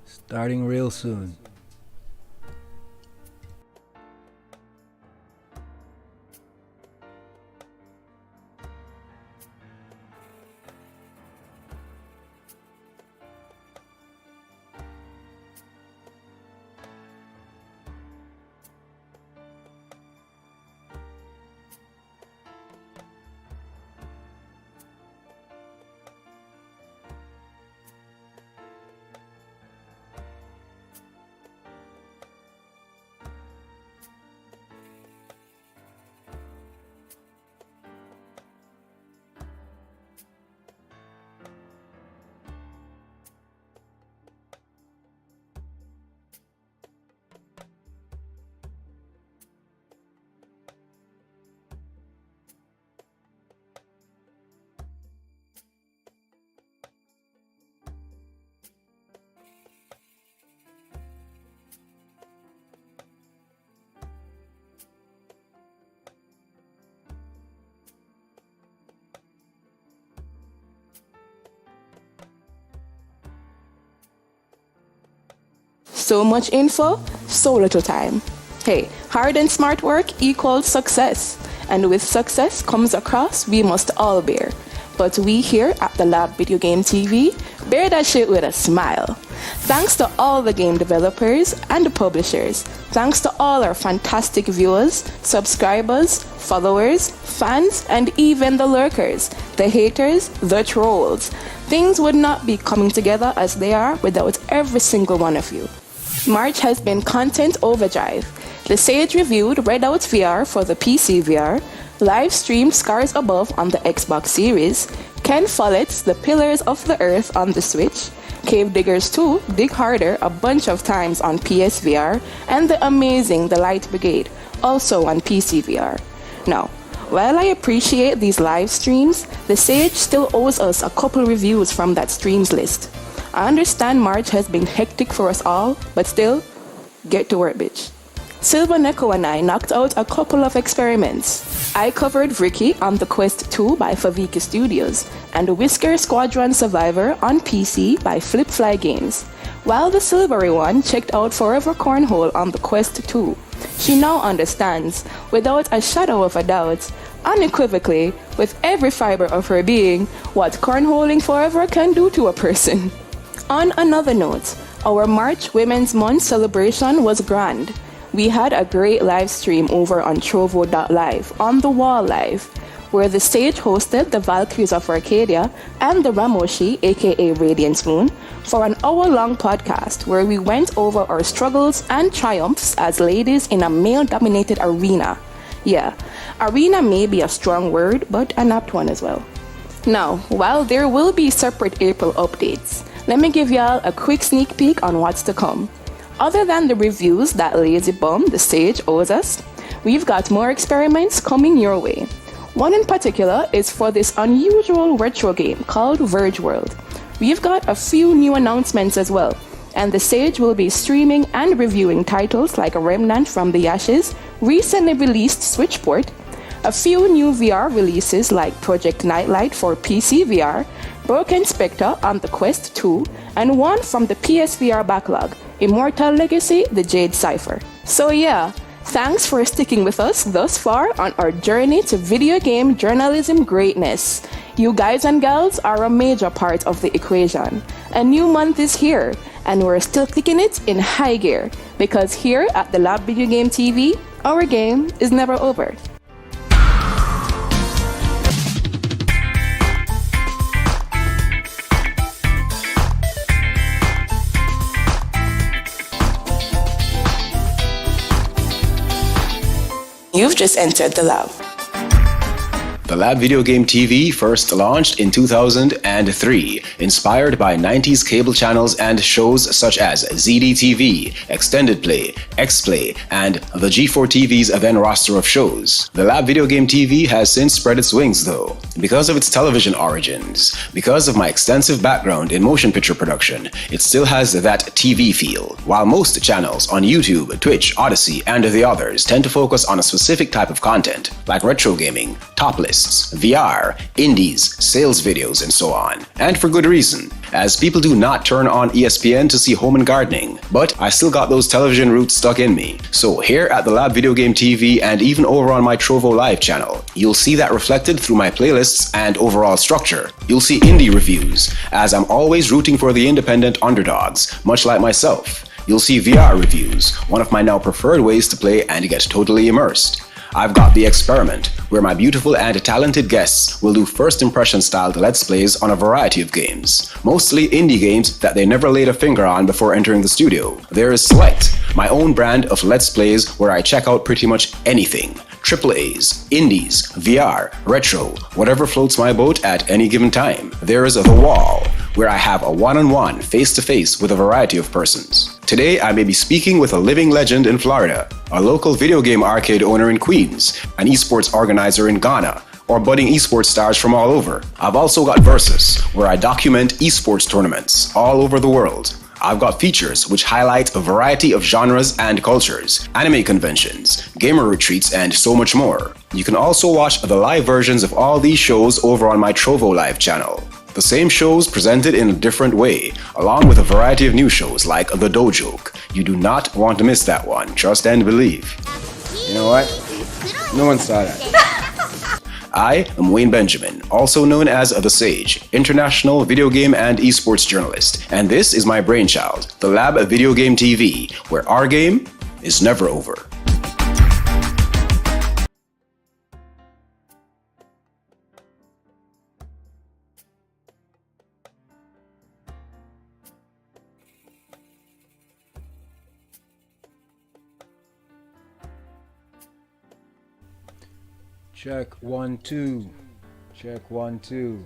Starting real soon. So much info, so little time. Hey, hard and smart work equals success. And with success comes a cross we must all bear. But we here at the Lab Video Game TV bear that shit with a smile. Thanks to all the game developers and the publishers. Thanks to all our fantastic viewers, subscribers, followers, fans, and even the lurkers, the haters, the trolls. Things would not be coming together as they are without every single one of you. March has been content overdrive. The Sage reviewed Redout VR for the PC VR, live streamed Scars Above on the Xbox Series, Ken Follett's The Pillars of the Earth on the Switch, Cave Diggers 2 Dig Harder a bunch of times on PSVR, and the amazing The Light Brigade, also on PC VR. Now, while I appreciate these live streams, the Sage still owes us a couple reviews from that streams list. I understand March has been hectic for us all, but still, get to work, bitch. Silver Neko and I knocked out a couple of experiments. I covered Ricky on the Quest 2 by Faviki Studios, and Whisker Squadron Survivor on PC by Flipfly Games, while the silvery one checked out Forever Cornhole on the Quest 2. She now understands, without a shadow of a doubt, unequivocally, with every fiber of her being, what cornholing forever can do to a person. On another note, our March Women's Month celebration was grand. We had a great live stream over on Trovo.live, on the Wall Live, where the Sage hosted the Valkyries of Arcadia and the Ramoshi, aka Radiance Moon, for an hour-long podcast where we went over our struggles and triumphs as ladies in a male-dominated arena. Yeah, arena may be a strong word, but an apt one as well. Now, while there will be separate April updates, let me give y'all a quick sneak peek on what's to come. Other than the reviews that lazy bum, the Sage, owes us, we've got more experiments coming your way. One in particular is for this unusual retro game called Verge World. We've got a few new announcements as well, and the Sage will be streaming and reviewing titles like Remnant from the Ashes, recently released Switch port, a few new VR releases like Project Nightlight for PC VR, Broken Spectre on the Quest 2, and one from the PSVR backlog, Immortal Legacy, the Jade Cipher. So yeah, thanks for sticking with us thus far on our journey to video game journalism greatness. You guys and gals are a major part of the equation. A new month is here, and we're still kicking it in high gear, because here at the Lab Video Game TV, our game is never over. You've just entered the lab. The Lab Video Game TV first launched in 2003, inspired by 90s cable channels and shows such as ZDTV, Extended Play, X-Play, and the G4 TV's then roster of shows. The Lab Video Game TV has since spread its wings though, because of its television origins. Because of my extensive background in motion picture production, it still has that TV feel. While most channels on YouTube, Twitch, Odyssey, and the others tend to focus on a specific type of content, like retro gaming, top lists, playlists, VR, indies, sales videos, and so on. And for good reason, as people do not turn on ESPN to see home and gardening. But I still got those television roots stuck in me. So here at the Lab Video Game TV and even over on my Trovo Live channel, you'll see that reflected through my playlists and overall structure. You'll see indie reviews, as I'm always rooting for the independent underdogs, much like myself. You'll see VR reviews, one of my now preferred ways to play and get totally immersed. I've got The Experiment, where my beautiful and talented guests will do first impression styled let's plays on a variety of games, mostly indie games that they never laid a finger on before entering the studio. There is Select, my own brand of let's plays where I check out pretty much anything. Triple A's, indies, VR, retro, whatever floats my boat at any given time. There is The Wall, where I have a one-on-one, face-to-face with a variety of persons. Today, I may be speaking with a living legend in Florida, a local video game arcade owner in Queens, an esports organizer in Ghana, or budding esports stars from all over. I've also got Versus, where I document esports tournaments all over the world. I've got features which highlight a variety of genres and cultures, anime conventions, gamer retreats, and so much more. You can also watch the live versions of all these shows over on my Trovo Live channel. The same shows presented in a different way, along with a variety of new shows like The Dojoke. You do not want to miss that one, trust and believe. You know what? No one saw that. I am Wayne Benjamin, also known as The Sage, international video game and esports journalist, and this is my brainchild, the Lab Video Game TV, where our game is never over. Check 1 2. Check 1 2.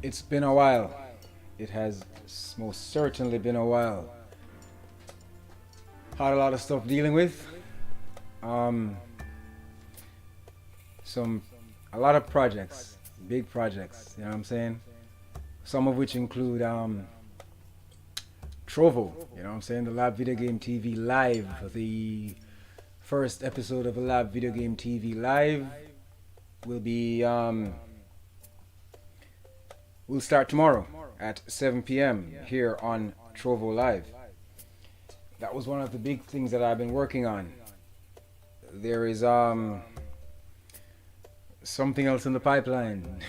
It's been a while. It has most certainly been a while. Had a lot of stuff dealing with. A lot of projects, big projects, you know what I'm saying? Some of which include Trovo, you know what I'm saying? The Lab Video Game TV Live, the first episode of the Lab Video Game TV Live will be will start tomorrow at 7 p.m. here on Trovo Live. That was one of the big things that I've been working on. There is something else in the pipeline.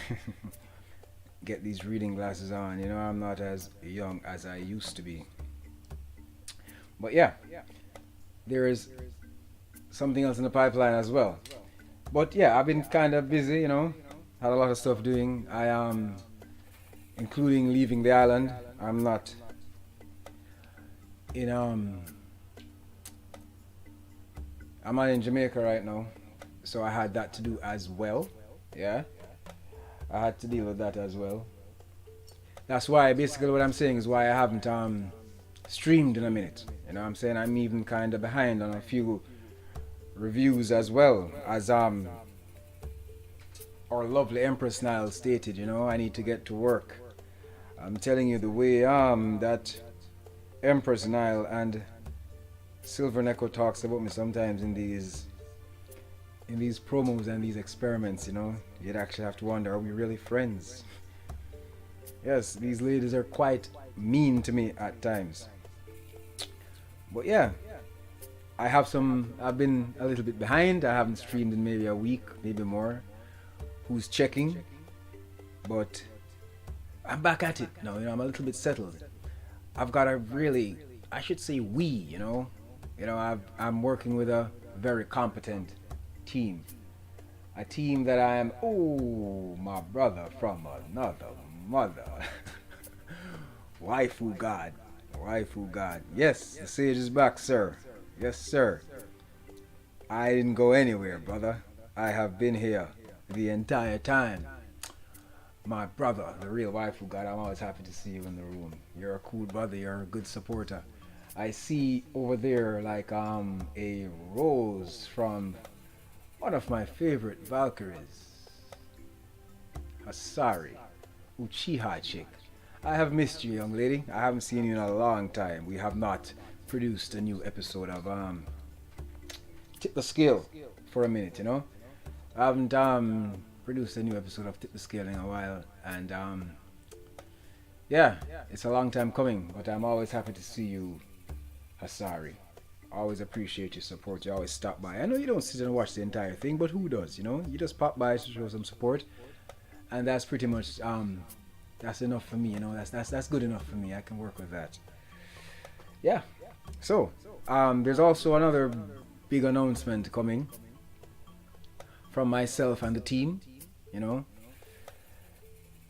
Get these reading glasses on. You know, I'm not as young as I used to be. But yeah, there is something else in the pipeline as well. But yeah, I've been kind of busy, you know, had a lot of stuff doing. I am including leaving the island. I'm not in I'm not in Jamaica right now, so I had that to do as well. Yeah, I had to deal with that as well. That's why basically what I'm saying is why I haven't streamed in a minute. You know what I'm saying? I'm even kind of behind on a few reviews as well, as our lovely Empress Nile stated. You know, I need to get to work. I'm telling you, the way that Empress Nile and Silver Neko talks about me sometimes in these promos and these experiments, you know, you'd actually have to wonder, are we really friends? Yes, these ladies are quite mean to me at times. But yeah, I've been a little bit behind. I haven't streamed in maybe a week, maybe more. Who's checking? But I'm back at it now, you know, I'm a little bit settled. I've got a really, I should say you know, I'm working with a very competent team. A team that I am, my brother from another mother. Waifu God. Yes, the Sage is back, sir. Yes, sir. I didn't go anywhere, brother. I have been here the entire time. My brother, the real waifu God, I'm always happy to see you in the room. You're a cool brother, you're a good supporter. I see over there like a rose from one of my favorite Valkyries. Asari, Uchiha chick. I have missed you, young lady. I haven't seen you in a long time. We have not produced a new episode of Tip the Scale for a minute, you know. I haven't produced a new episode of Tip the Scale in a while, and yeah, it's a long time coming, but I'm always happy to see you, Hasari. Always appreciate your support. You always stop by. I know you don't sit and watch the entire thing, but who does, you know? You just pop by to show some support, and that's pretty much that's enough for me, you know. That's good enough for me. I can work with that. Yeah. So there's also another big announcement coming from myself and the team, you know.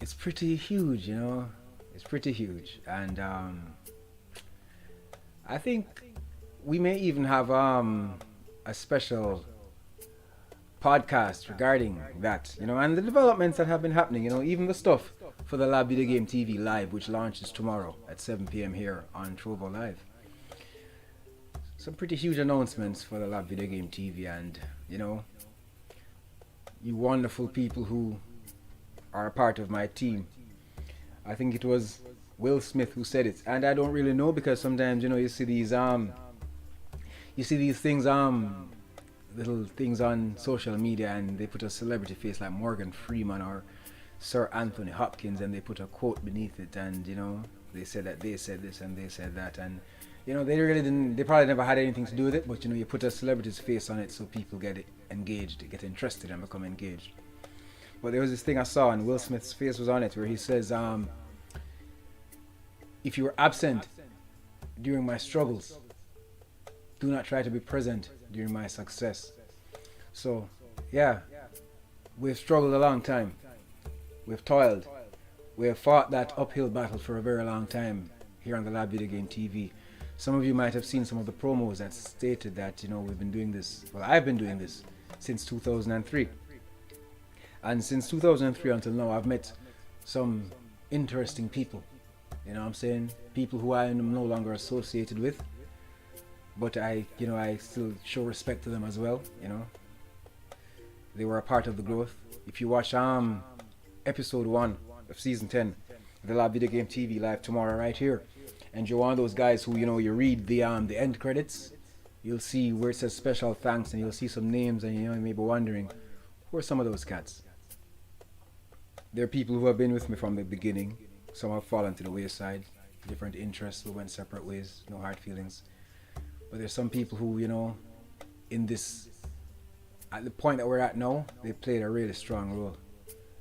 It's pretty huge, you know. It's pretty huge, and I think we may even have a special podcast regarding that, you know, and the developments that have been happening, you know, even the stuff for the Lab Video Game TV Live, which launches tomorrow at 7 p.m. here on Trovo Live. Some pretty huge announcements for the Lab Video Game TV, and, you know, you wonderful people who are a part of my team. I think it was Will Smith who said it, and I don't really know, because sometimes, you know, you see these things, little things on social media, and they put a celebrity face like Morgan Freeman or Sir Anthony Hopkins, and they put a quote beneath it, and, you know, they said that they said this and they said that, and, you know, they probably never had anything to do with it, but, you know, you put a celebrity's face on it so people get engaged, get interested and become engaged. But there was this thing I saw, and Will Smith's face was on it, where he says, if you were absent during my struggles, do not try to be present during my success. So, yeah, we've struggled a long time. We've toiled. We have fought that uphill battle for a very long time here on the Lab Video Game TV. Some of you might have seen some of the promos that stated that, you know, we've been doing this. Well, I've been doing this since 2003. And since 2003 until now, I've met some interesting people. You know what I'm saying? People who I am no longer associated with. But I still show respect to them as well, you know. They were a part of the growth. If you watch episode 1 of season 10 of the Lab Video Game TV Live tomorrow right here, and you're one of those guys who, you know, you read the end credits, you'll see where it says special thanks, and you'll see some names, and, you know, you may be wondering, who are some of those cats? There are people who have been with me from the beginning. Some have fallen to the wayside, different interests, we went separate ways, no hard feelings. But there's some people who, you know, at the point that we're at now, they played a really strong role.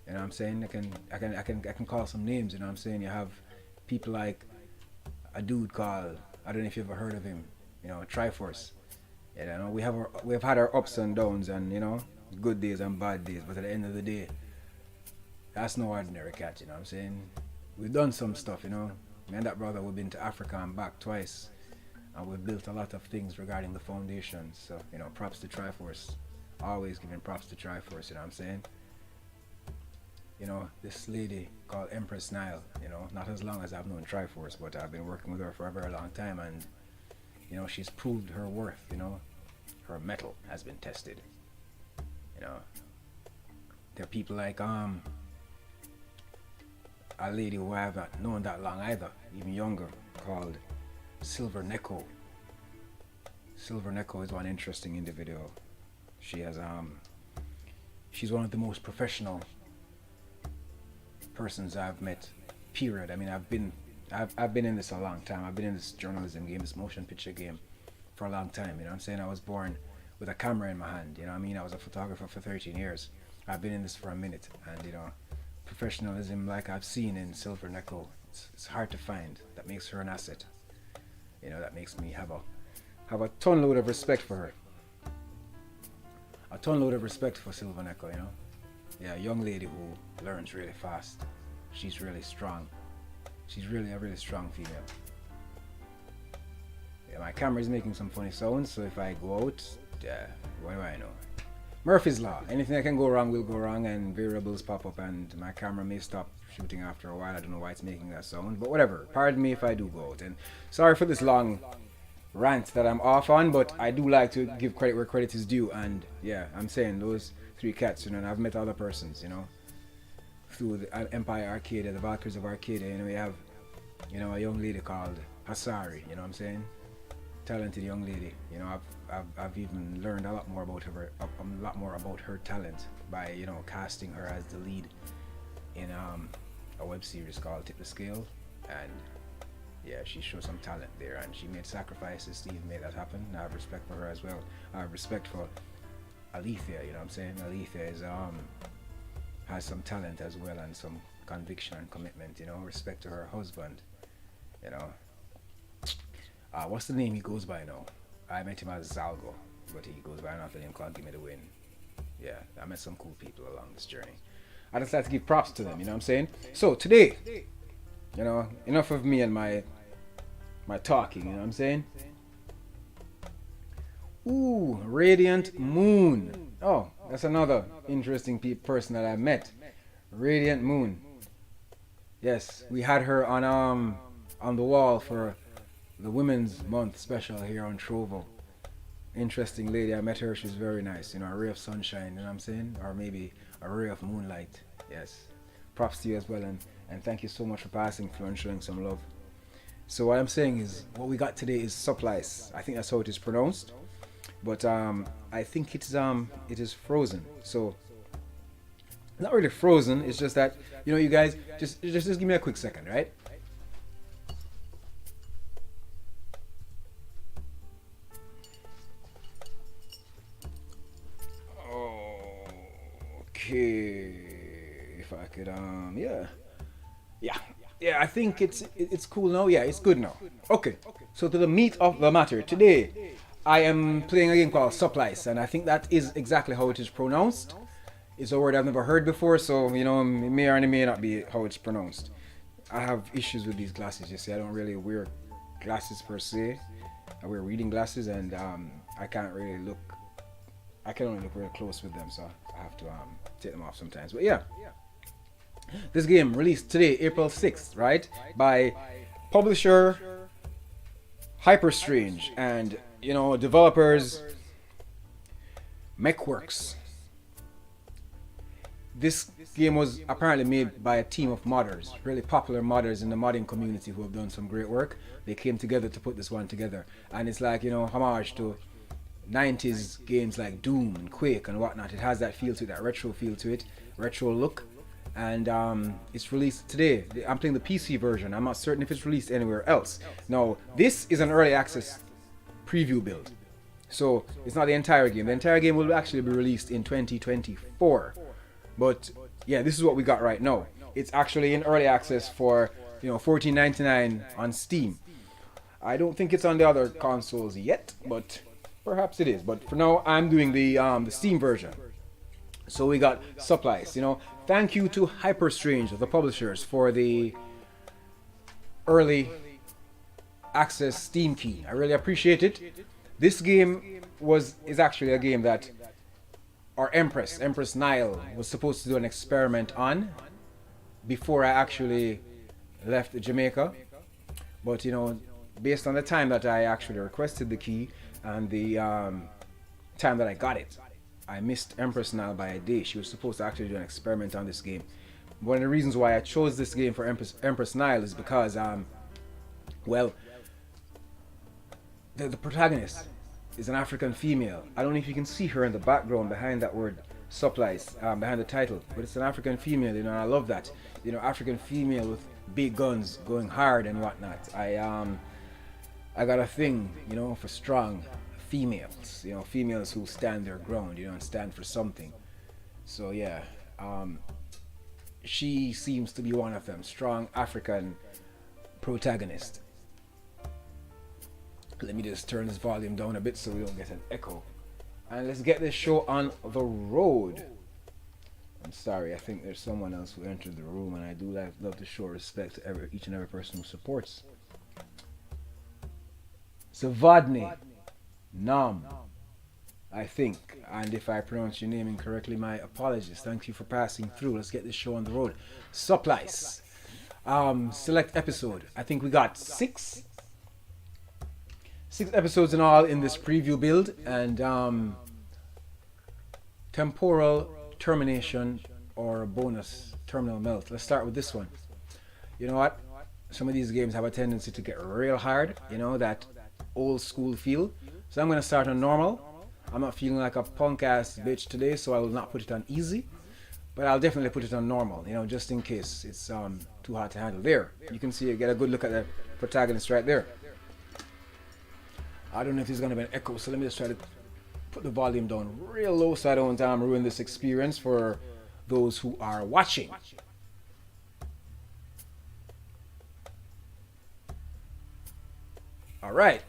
You know what I'm saying? I can call some names, you know what I'm saying? You have people like a dude called, I don't know if you've ever heard of him, you know, Triforce. You know, we've had our ups and downs, and, you know, good days and bad days, but at the end of the day, that's no ordinary cat, you know what I'm saying? We've done some stuff, you know. Me and that brother, we've been to Africa and back twice. And we've built a lot of things regarding the foundation. So, you know, props to Triforce. Always giving props to Triforce, you know what I'm saying? You know, this lady called Empress Nile, you know, not as long as I've known Triforce, but I've been working with her for a very long time, and, you know, she's proved her worth, you know. Her metal has been tested. You know. There are people like a lady who I have not known that long either, even younger, called Silver Neko. Silver Neko is one interesting individual. She has she's one of the most professional persons I've met, period. I mean, I've been in this a long time. I've been in this journalism game, this motion picture game for a long time, you know what I'm saying? I was born with a camera in my hand, you know what I mean? I was a photographer for 13 years. I've been in this for a minute, and, you know, professionalism like I've seen in Silver Neko, it's hard to find. That makes her an asset. You know, that makes me have a ton load of respect for her. A ton load of respect for Silver Neko, you know. Yeah, a young lady who learns really fast. She's really strong. She's really a really strong female. Yeah, my camera is making some funny sounds, so if I go out, what do I know? Murphy's Law. Anything that can go wrong will go wrong, and variables pop up, and my camera may stop shooting after a while. I don't know why it's making that sound, but whatever. Pardon me if I do go out. And sorry for this long rant that I'm off on, but I do like to give credit where credit is due. And yeah, I'm saying those 3 cats, you know, and I've met other persons, you know, through the Empire Arcadia, the Valkyries of Arcadia. You know, we have, you know, a young lady called Hasari, you know what I'm saying? talented young lady. You know, I've even learned a lot more about her talent by casting her as the lead in a web series called Tip the Scale, and yeah, she showed some talent there, and she made sacrifices to even make that happen. I have respect for her as well. I have respect for Alethea. You know what I'm saying? Alethea is has some talent as well, and some conviction and commitment. You know, respect to her husband. You know, what's the name he goes by now? I met him as Zalgo, but he goes by another name called Give Me the Win. Yeah, I met some cool people along this journey. I just like to give props to them, you know what I'm saying? So today, you know, enough of me and my talking, you know what I'm saying? Ooh, Radiant Moon. Oh, that's another interesting person that I met. Radiant Moon. Yes, we had her on the wall for the Women's Month special here on Trovo. Interesting lady. I met her. She's very nice. You know, a ray of sunshine. You know what I'm saying? Or maybe a ray of moonlight. Yes. Props to you as well, and thank you so much for passing through and showing some love. So what I'm saying is, what we got today is Supplice. I think that's how it is pronounced, but I think it is frozen. So not really frozen. It's just that, you know, you guys just give me a quick second, right? Okay, if I could, yeah, I think it's cool now. Yeah, it's good now. Okay, so to the meat of the matter today, I am playing a game called Supplice, and I think that is exactly how it is pronounced. It's a word I've never heard before, so you know, it may or it may not be how it's pronounced. I have issues with these glasses. You see, I don't really wear glasses per se. I wear reading glasses, and I can't really look. I can only look real close with them, so I have to take them off sometimes. But yeah, this game released today, April 6th, right? By publisher Hyperstrange and, you know, developers Mechworks. This game was apparently made by a team of modders, really popular modders in the modding community who have done some great work. They came together to put this one together, and it's like, you know, homage to 90s games like Doom and Quake and whatnot. It has that feel to it, that retro feel to it, retro look, and it's released today. I'm playing the PC version. I'm not certain if it's released anywhere else. Now, this is an early access preview build, so it's not the entire game. The entire game will actually be released in 2024, but yeah, this is what we got right now. It's actually in early access for, you know, $14.99 on Steam. I don't think it's on the other consoles yet, but perhaps it is. But for now, I'm doing the Steam version. So we got Supplice. You know, thank you to Hyperstrange, the publishers, for the early access Steam key. I really appreciate it. This game is actually a game that our Empress Nile was supposed to do an experiment on before I actually left Jamaica. But you know, based on the time that I actually requested the key and the time that I got it, I missed Empress Nile by a day. She was supposed to actually do an experiment on this game. One of the reasons why I chose this game for Empress Nile is because, well, the protagonist is an African female. I don't know if you can see her in the background behind that word Supplice, behind the title, but it's an African female, you know, and I love that. You know, African female with big guns going hard and whatnot. I got a thing, you know, for strong females, you know, females who stand their ground, you know, and stand for something. So yeah, she seems to be one of them, strong African protagonist. Let me just turn this volume down a bit so we don't get an echo. And let's get this show on the road. I'm sorry, I think there's someone else who entered the room, and I do love to show respect to each and every person who supports. Zavadny Nam, I think, and if I pronounce your name incorrectly, my apologies. Thank you for passing through. Let's get this show on the road. Supplice. Select episode. I think we got six episodes in all in this preview build, and temporal termination or bonus terminal melt. Let's start with this one. You know what? Some of these games have a tendency to get real hard. You know that old school feel. So I'm gonna start on normal. I'm not feeling like a punk ass bitch today, so I will not put it on easy. But I'll definitely put it on normal, just in case it's too hard to handle. There, you can see, get a good look at the protagonist right there. I don't know if there's gonna be an echo, so let me just try to put the volume down real low so I don't ruin this experience for those who are watching. All right.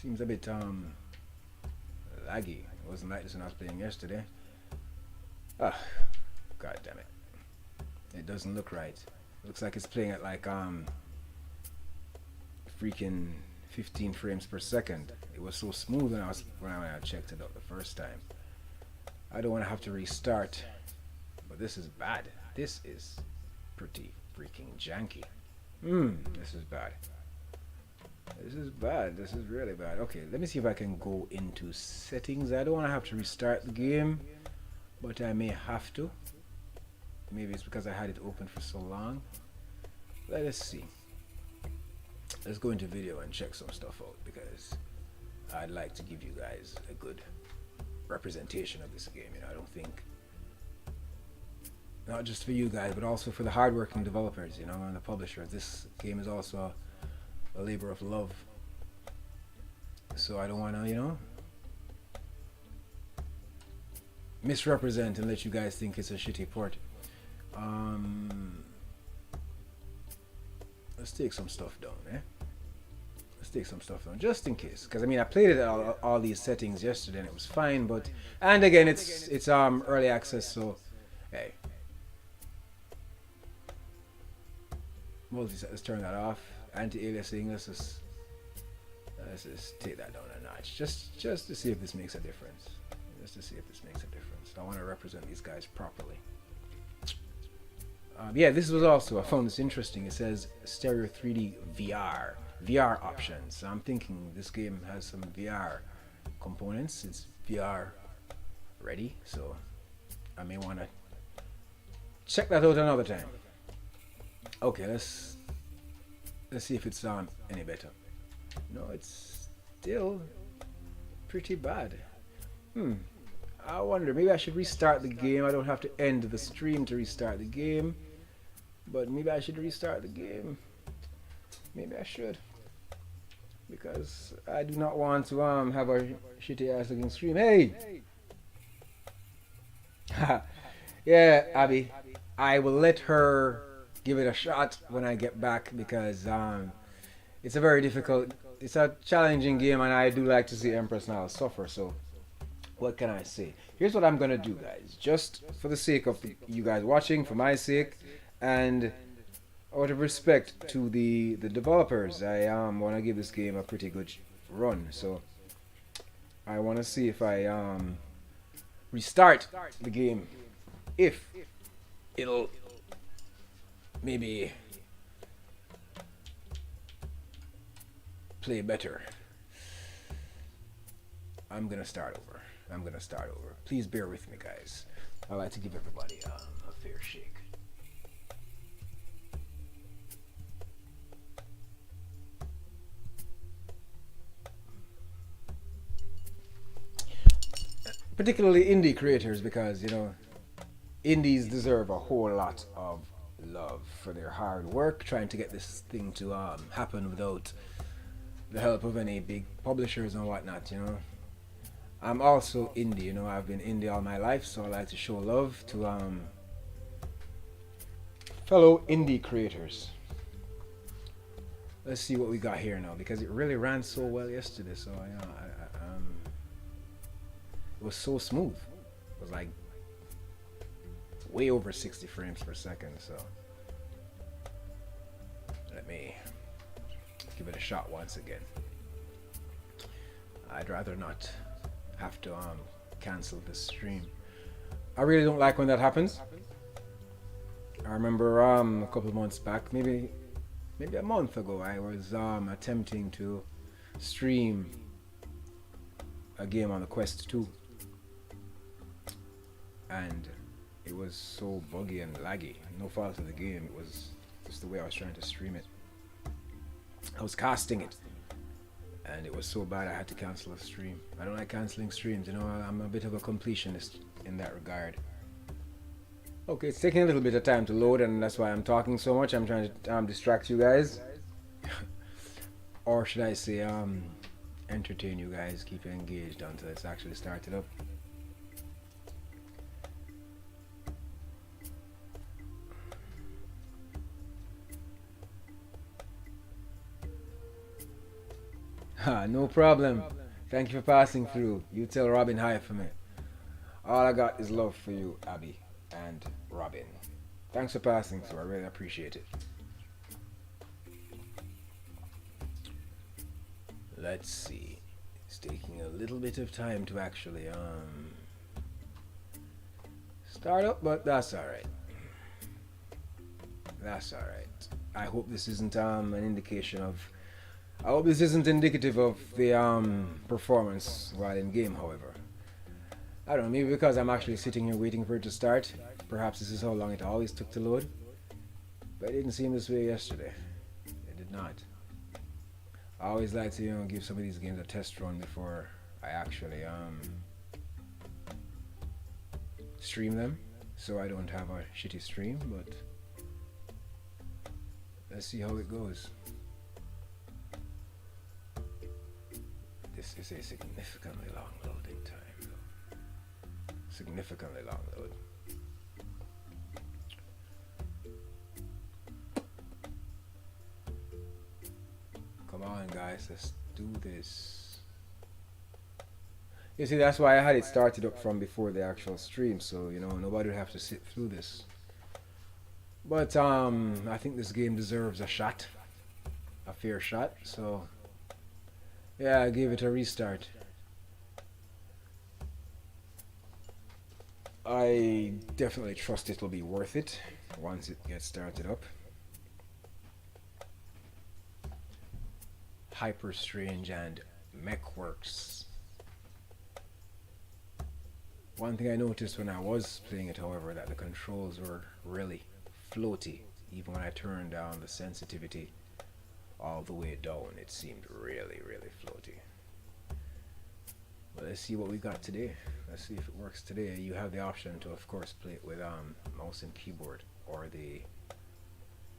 Seems a bit laggy. It wasn't like this when I was playing yesterday. Ah, god damn it. It doesn't look right. It looks like it's playing at like freaking 15 frames per second. It was so smooth when I checked it out the first time. I don't want to have to restart, but this is bad. This is pretty freaking janky. This is bad. This is bad. This is really bad. Okay, let me see if I can go into settings. I don't want to have to restart the game, but I may have to. Maybe it's because I had it open for so long. Let us see. Let's go into video and check some stuff out, because I'd like to give you guys a good representation of this game. I don't think, not just for you guys, but also for the hardworking developers, and the publishers. This game is also a labor of love. So I don't want to, misrepresent and let you guys think it's a shitty port. Let's take some stuff down, Let's take some stuff down, just in case. Because I played it at all these settings yesterday and it was fine, but and again it's early access, so hey. Let's turn that off. Anti-aliasing, let's just take that down a notch. Just to see if this makes a difference. I want to represent these guys properly. Yeah, this was also, I found this interesting. It says Stereo 3D VR options. So I'm thinking this game has some VR components. It's VR ready, so I may want to check that out another time. Okay, let's see if it's any better. No, it's still pretty bad. I wonder, maybe I should restart the game. I don't have to end the stream to restart the game, but maybe I should restart the game. Maybe I should, because I do not want to have a shitty ass looking stream. Hey, yeah, Abby, I will let her give it a shot when I get back, because it's a very difficult, it's a challenging game, and I do like to see Empress now suffer. So what can I say? Here's what I'm gonna do, guys, just for the sake of you guys watching, for my sake, and out of respect to the developers. I want to give this game a pretty good run, so I want to see if I restart the game, if it'll maybe play better. I'm gonna start over. Please bear with me, guys. I like to give everybody a fair shake. Particularly indie creators, because indies deserve a whole lot of love for their hard work trying to get this thing to happen without the help of any big publishers and whatnot. I'm also indie, I've been indie all my life, so I like to show love to fellow indie creators. Let's see what we got here now, because it really ran so well yesterday. So it was so smooth. It was like way over 60 frames per second. So let me give it a shot once again. I'd rather not have to cancel this stream. I really don't like when that happens. I remember a couple of months back, maybe a month ago, I was attempting to stream a game on the Quest 2, and it was so buggy and laggy. No fault of the game, it was Just the way I was trying to stream it. I was casting it, and it was so bad I had to cancel a stream. I don't like canceling streams, you know. I'm a bit of a completionist in that regard. Okay, it's taking a little bit of time to load, and that's why I'm talking so much. I'm trying to distract you guys. Or should I say, entertain you guys, keep you engaged until it's actually started up. No problem. Thank you for passing through. You tell Robin hi for me. All I got is love for you, Abby and Robin. Thanks for passing through. I really appreciate it. Let's see. It's taking a little bit of time to actually start up, but that's alright. That's alright. I hope this isn't an indication of I hope this isn't indicative of the performance while in game, however. I don't know, maybe because I'm actually sitting here waiting for it to start. Perhaps this is how long it always took to load. But it didn't seem this way yesterday. It did not. I always like to, give some of these games a test run before I actually stream them, so I don't have a shitty stream, but let's see how it goes. This is a significantly long loading time, though. Significantly long load. Come on, guys, let's do this. You see, that's why I had it started up from before the actual stream, so nobody would have to sit through this. But I think this game deserves a shot, a fair shot. So yeah, I gave it a restart. I definitely trust it'll be worth it once it gets started up. Hyper Strange and MechWorks. One thing I noticed when I was playing it, however, that the controls were really floaty. Even when I turned down the sensitivity all the way down, it seemed really, really floaty. But let's see what we got today. Let's see if it works today. You have the option to, of course, play it with mouse and keyboard or the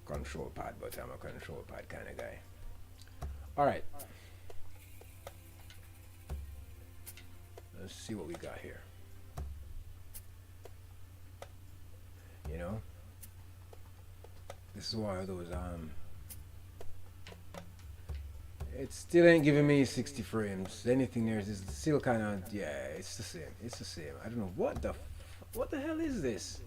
control pad, but I'm a control pad kind of guy. Alright. Let's see what we got here. This is one of those it still ain't giving me 60 frames. Anything there is still kind of, yeah, it's the same. It's the same. I don't know what the hell is this?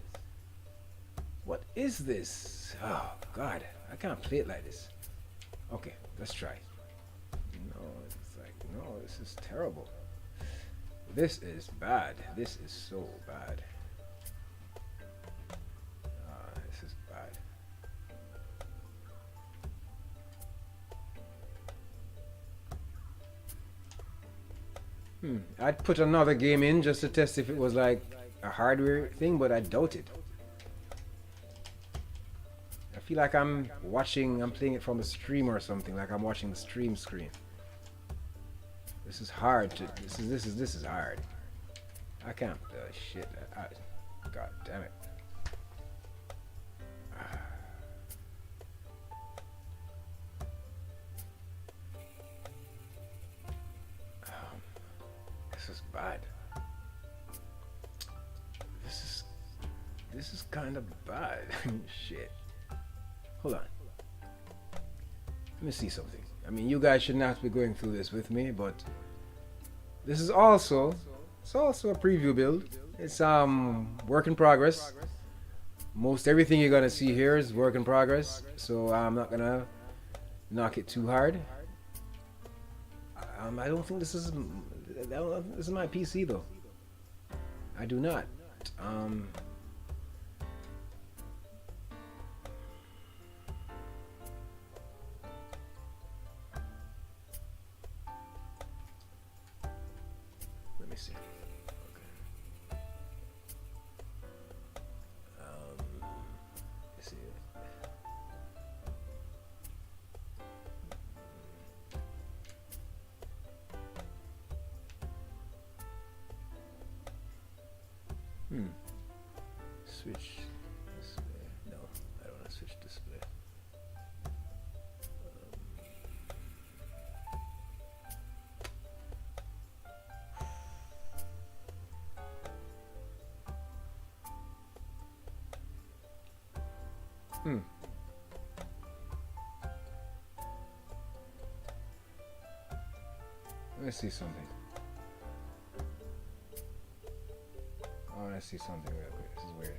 What is this? Oh God, I can't play it like this. Okay, let's try. No, it's like, no, this is terrible. This is bad. This is so bad. This is bad. I'd put another game in just to test if it was like a hardware thing, but I doubt it. I feel like I'm playing it from a stream or something, like I'm watching the stream screen. This is hard to, this is hard. I can't, shit, God damn it. This is bad. This is kind of bad. Shit. Hold on. Let me see something. I mean, you guys should not be going through this with me, but this is also, it's also a preview build. It's work in progress. Most everything you're gonna see here is work in progress, so I'm not gonna knock it too hard. I don't think this is my PC though. I do not. Let me see. Okay. Let's see. switch display. No, I don't want to switch display. Let's see something. I want to see something real quick. This is weird.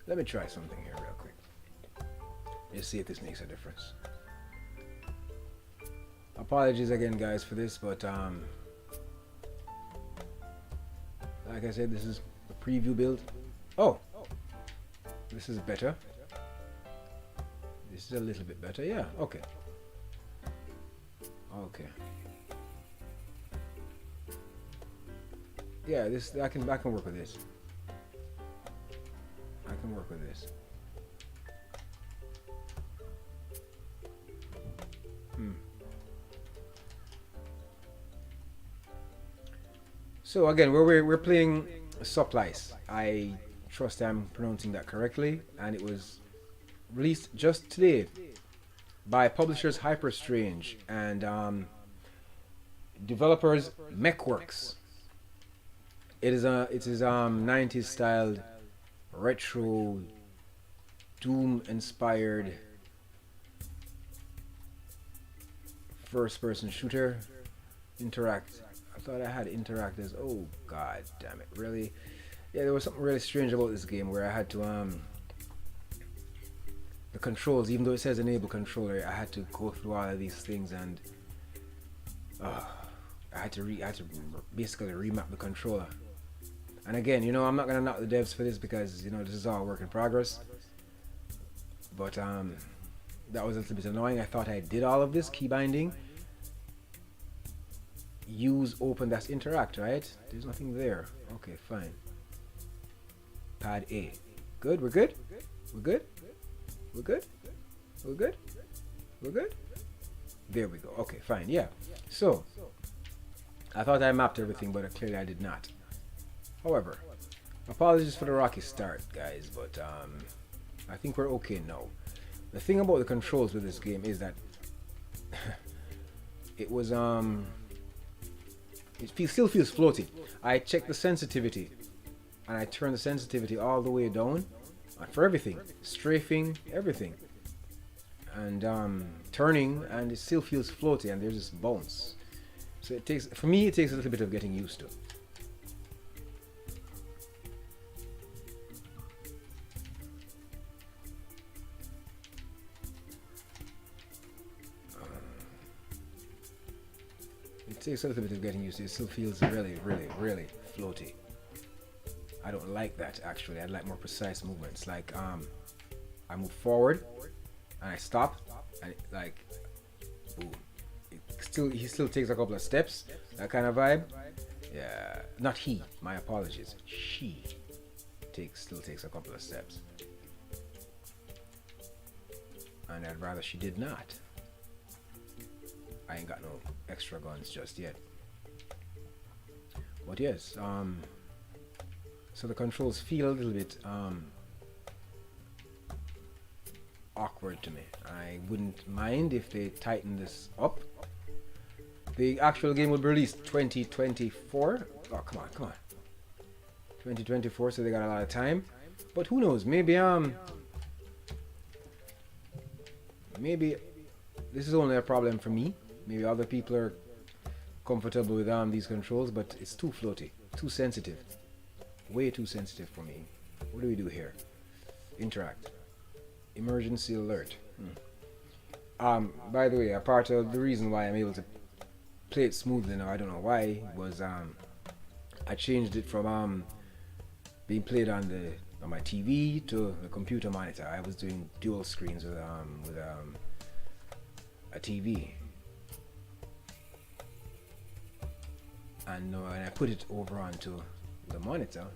Let me try something here real quick. Just see if this makes a difference. Apologies again, guys, for this, but like I said, this is a preview build. Oh, this is better. This is a little bit better. Yeah. Okay. Okay. Yeah, this I can work with this. I can work with this. So again, we're playing Supplice. I trust I'm pronouncing that correctly, and it was released just today by publishers Hyperstrange and developers Mechworks. It is 90s styled retro Doom inspired first person shooter. Interact. I thought I had interact as, oh god damn it, really? Yeah, there was something really strange about this game where I had to the controls, even though it says enable controller, I had to go through all of these things, and I had to basically remap the controller. And again, you know, I'm not gonna knock the devs for this because, you know, this is all work in progress. But that was a little bit annoying. I thought I did all of this key binding. Use open, that's interact, right? There's nothing there. Okay, fine. Pad A. Good, we're good? We're good? We're good? We're good? We're good? There we go. Okay, fine. Yeah. So, I thought I mapped everything, but clearly I did not. However, apologies for the rocky start, guys, but I think we're okay now. The thing about the controls with this game is that it was still feels floaty. I checked the sensitivity, and I turned the sensitivity all the way down for everything, strafing, everything, and turning, and it still feels floaty, and there's this bounce. So it takes, for me, it takes a little bit of getting used to. It takes a little bit of getting used to. It still feels really, really, really floaty. I don't like that, actually. I'd like more precise movements. Like I move forward and I stop, and it, like, boom. He still takes a couple of steps. That kind of vibe. Yeah, not he. My apologies. She still takes a couple of steps, and I'd rather she did not. I ain't got no extra guns just yet. But yes, so the controls feel a little bit awkward to me. I wouldn't mind if they tighten this up. The actual game will be released 2024. Oh, come on. 2024, so they got a lot of time. But who knows? Maybe this is only a problem for me. Maybe other people are comfortable with these controls, but it's too floaty, too sensitive, way too sensitive for me. What do we do here? Interact. Emergency alert. By the way, a part of the reason why I'm able to play it smoothly now, I don't know why, was I changed it from being played on my TV to the computer monitor. I was doing dual screens with a TV, and when I put it over onto the monitor,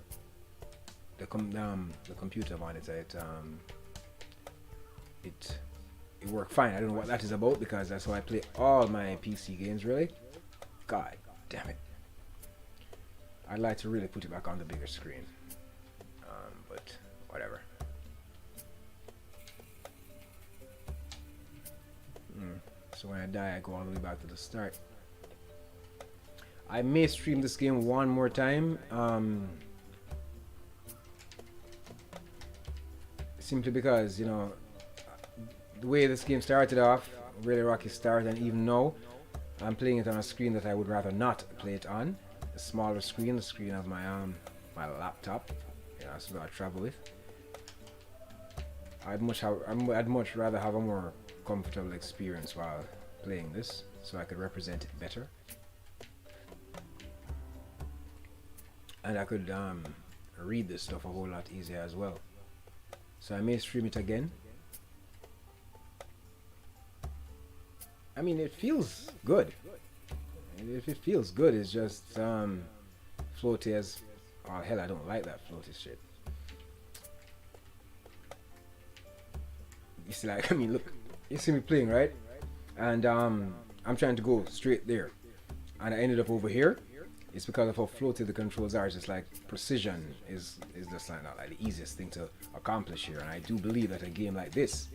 the computer monitor, it worked fine. I don't know what that is about, because that's how I play all my PC games, really. God damn it. I'd like to really put it back on the bigger screen, but whatever. So when I die, I go all the way back to the start. I may stream this game one more time, simply because, you know, the way this game started off, really rocky start, and even now, I'm playing it on a screen that I would rather not play it on. A smaller screen, the screen of my my laptop. You know, that's what I travel with. I'd much rather have a more comfortable experience while playing this, so I could represent it better, and I could read this stuff a whole lot easier as well. So I may stream it again. I mean, it feels good. If it feels good, it's just floaty as oh hell. I don't like that floaty shit. You see, like, I mean, look, you see me playing, right? And I'm trying to go straight there, and I ended up over here. It's because of how floaty the controls are. It's just like precision is just like not like the easiest thing to accomplish here. And I do believe that a game like this,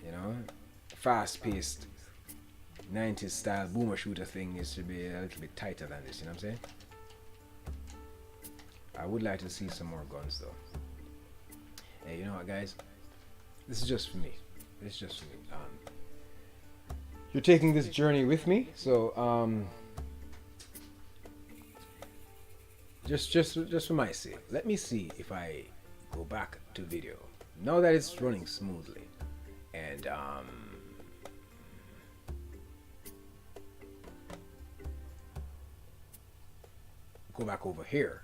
you know, fast-paced 90s style boomer shooter thing, is to be a little bit tighter than this. You know what I'm saying? I would like to see some more guns though. Hey, you know what, guys? This is just for me. This is just for me. You're taking this journey with me, so just for my sake, let me see if I go back to video now that it's running smoothly, and go back over here.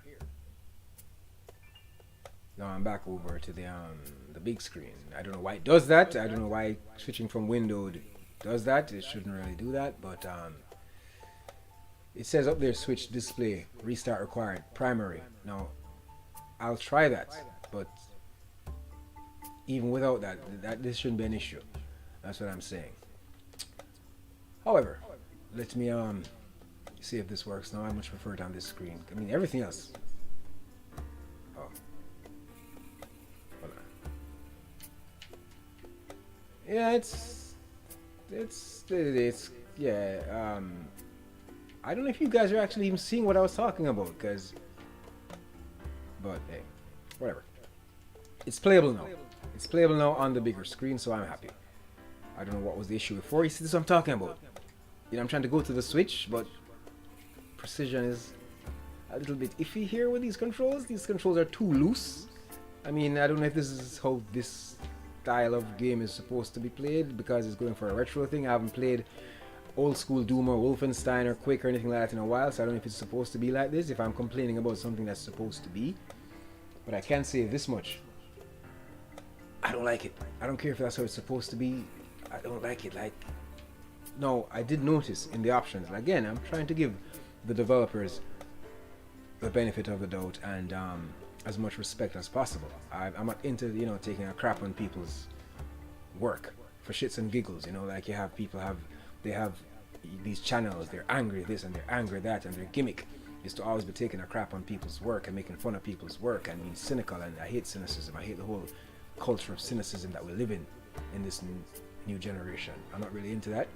Now I'm back over to the big screen. I don't know why it does that. I don't know why switching from window does that. It shouldn't really do that, but it says up there, switch display, restart required, primary. Now I'll try that, but even without that this shouldn't be an issue. That's what I'm saying. However, let me see if this works. Now I much prefer it on this screen. I mean, everything else. Oh. Hold on. Yeah, it's yeah. I don't know if you guys are actually even seeing what I was talking about, but hey, whatever. It's playable now. It's playable now on the bigger screen, so I'm happy. I don't know what was the issue before. You see, this is what I'm talking about. You know, I'm trying to go to the Switch, but precision is a little bit iffy here with these controls. These controls are too loose. I mean, I don't know if this is how this style of game is supposed to be played, because it's going for a retro thing. I haven't played old school Doom or Wolfenstein or Quake or anything like that in a while, so I don't know if it's supposed to be like this, if I'm complaining about something that's supposed to be. But I can say this much: I don't like it. I don't care if that's how it's supposed to be. I don't like it. Like, no, I did notice in the options. Again, I'm trying to give the developers the benefit of the doubt and as much respect as possible. I'm not into, you know, taking a crap on people's work for shits and giggles. You know, like you have people they have these channels, they're angry this and they're angry that, and their gimmick is to always be taking a crap on people's work and making fun of people's work and being cynical. And I hate cynicism. I hate the whole culture of cynicism that we live in this new generation. I'm not really into that.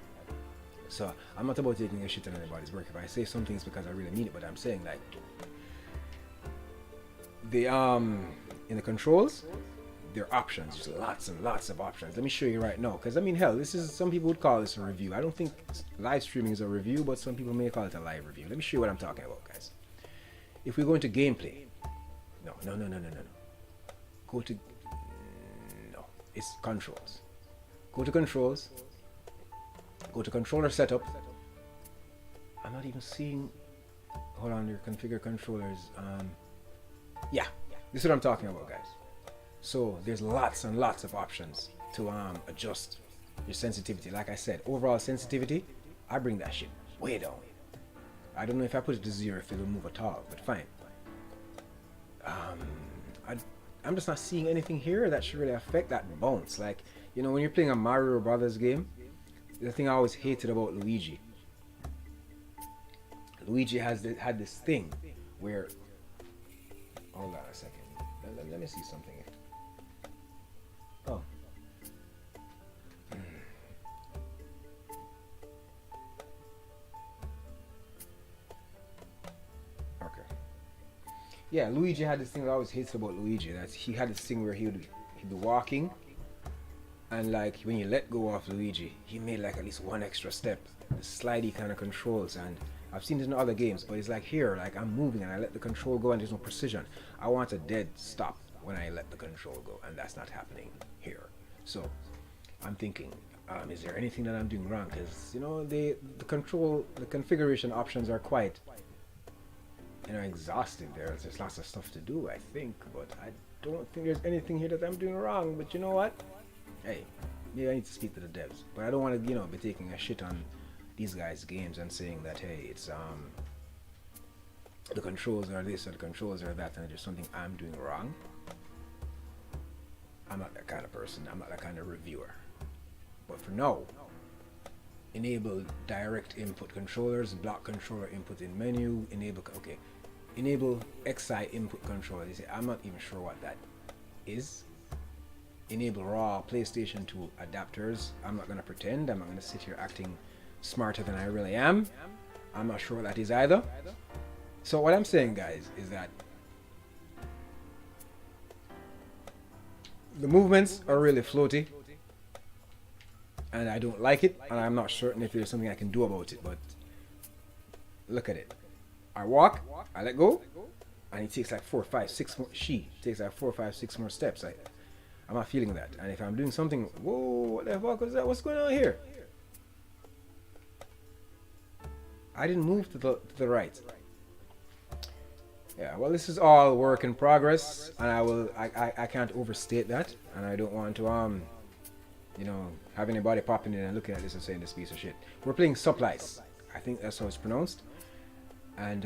So I'm not about taking a shit on anybody's work. If I say something, it's because I really mean it. But I'm saying, like, the in the controls, there are options, just lots and lots of options. Let me show you right now, because I mean, hell, this is, some people would call this a review. I don't think live streaming is a review, but some people may call it a live review. Let me show you what I'm talking about, guys. If we go into gameplay, no. Go to, no, it's controls. Go to controls. Go to controller setup. I'm not even seeing. Hold on, your configure controllers. Yeah, this is what I'm talking about, guys. So there's lots and lots of options to adjust your sensitivity. Like I said, overall sensitivity, I bring that shit way down. I don't know if I put it to 0 if it'll move at all, but fine. I'm just not seeing anything here that should really affect that bounce. Like, you know, when you're playing a Mario Brothers game, the thing I always hated about Luigi had this thing where, hold on a second. Let me see something. Oh. Okay. Yeah, Luigi had this thing that I always hated about Luigi. That he had this thing where he'd be walking, and like when you let go of Luigi, he made like at least one extra step. The slidey kind of controls, and I've seen it in other games, but it's like here, like I'm moving and I let the control go and there's no precision. I want a dead stop when I let the control go, and that's not happening here. So I'm thinking, is there anything that I'm doing wrong? Because you know the configuration options are quite, you know, exhausting. There's lots of stuff to do, I think, but I don't think there's anything here that I'm doing wrong. But you know what? Hey, maybe I need to speak to the devs, but I don't want to, you know, be taking a shit on these guys' games and saying that, hey, it's the controls are this or the controls are that, and there's something I'm doing wrong. I'm not that kind of person. I'm not that kind of reviewer. But for now, enable direct input controllers, block controller input in menu, enable XI input controller. You say, I'm not even sure what that is. Enable raw PlayStation 2 adapters. I'm not going to pretend. I'm not going to sit here acting smarter than I really am. I'm not sure what that is either. So what I'm saying, guys, is that the movements are really floaty, and I don't like it, and I'm not certain if there's something I can do about it. But look at it. I walk, I let go, and it takes like 4, 5, 6 more. She takes like 4, 5, 6 more steps. I'm not feeling that. And if I'm doing something, whoa, what the fuck was that? What's going on here? I didn't move to the right. Yeah, well, this is all work in progress, and I can't overstate that, and I don't want to you know, have anybody popping in and looking at this and saying this piece of shit. We're playing Supplice. I think that's how it's pronounced, and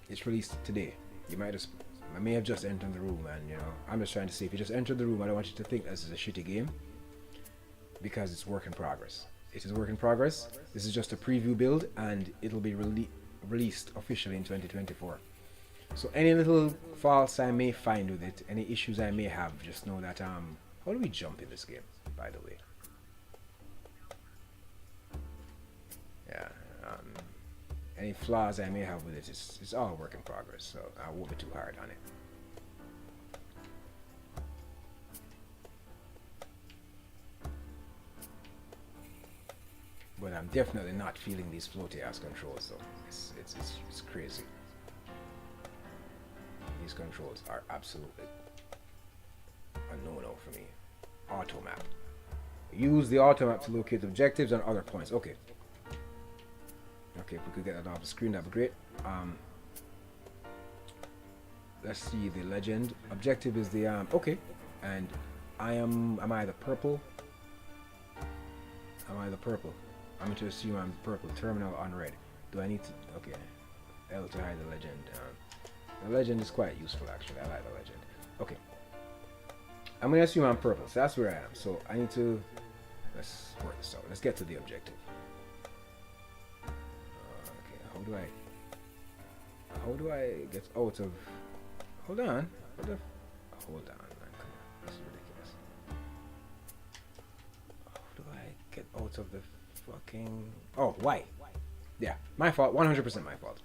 it's released today. I may have just entered the room, and you know, I'm just trying to see if you just entered the room. I don't want you to think this is a shitty game, because it's work in progress. It is work in progress. This is just a preview build, and it'll be released officially in 2024. So any little faults I may find with it, any issues I may have, just know that how do we jump in this game, by the way? Yeah, any flaws I may have with it, it's all work in progress, so I won't be too hard on it. But I'm definitely not feeling these floaty ass controls, so it's crazy. These controls are absolutely a no-no for me. Auto map. Use the auto map to locate objectives and other points. Okay. Okay, if we could get that off the screen, that'd be great. Let's see the legend. Objective is the okay. And am I the purple? Am I the purple? I'm going to assume I'm purple. Terminal on red. Do I need to? Okay. L to hide the legend. The legend is quite useful, actually. I like the legend. Okay. I'm going to assume I'm purple. So that's where I am. So I need to... Let's work this out. Let's get to the objective. Okay. How do I get out of... Hold on. Hold on, man. Come on. This is ridiculous. How do I get out of the fucking... Oh, why? Yeah. My fault. 100% my fault.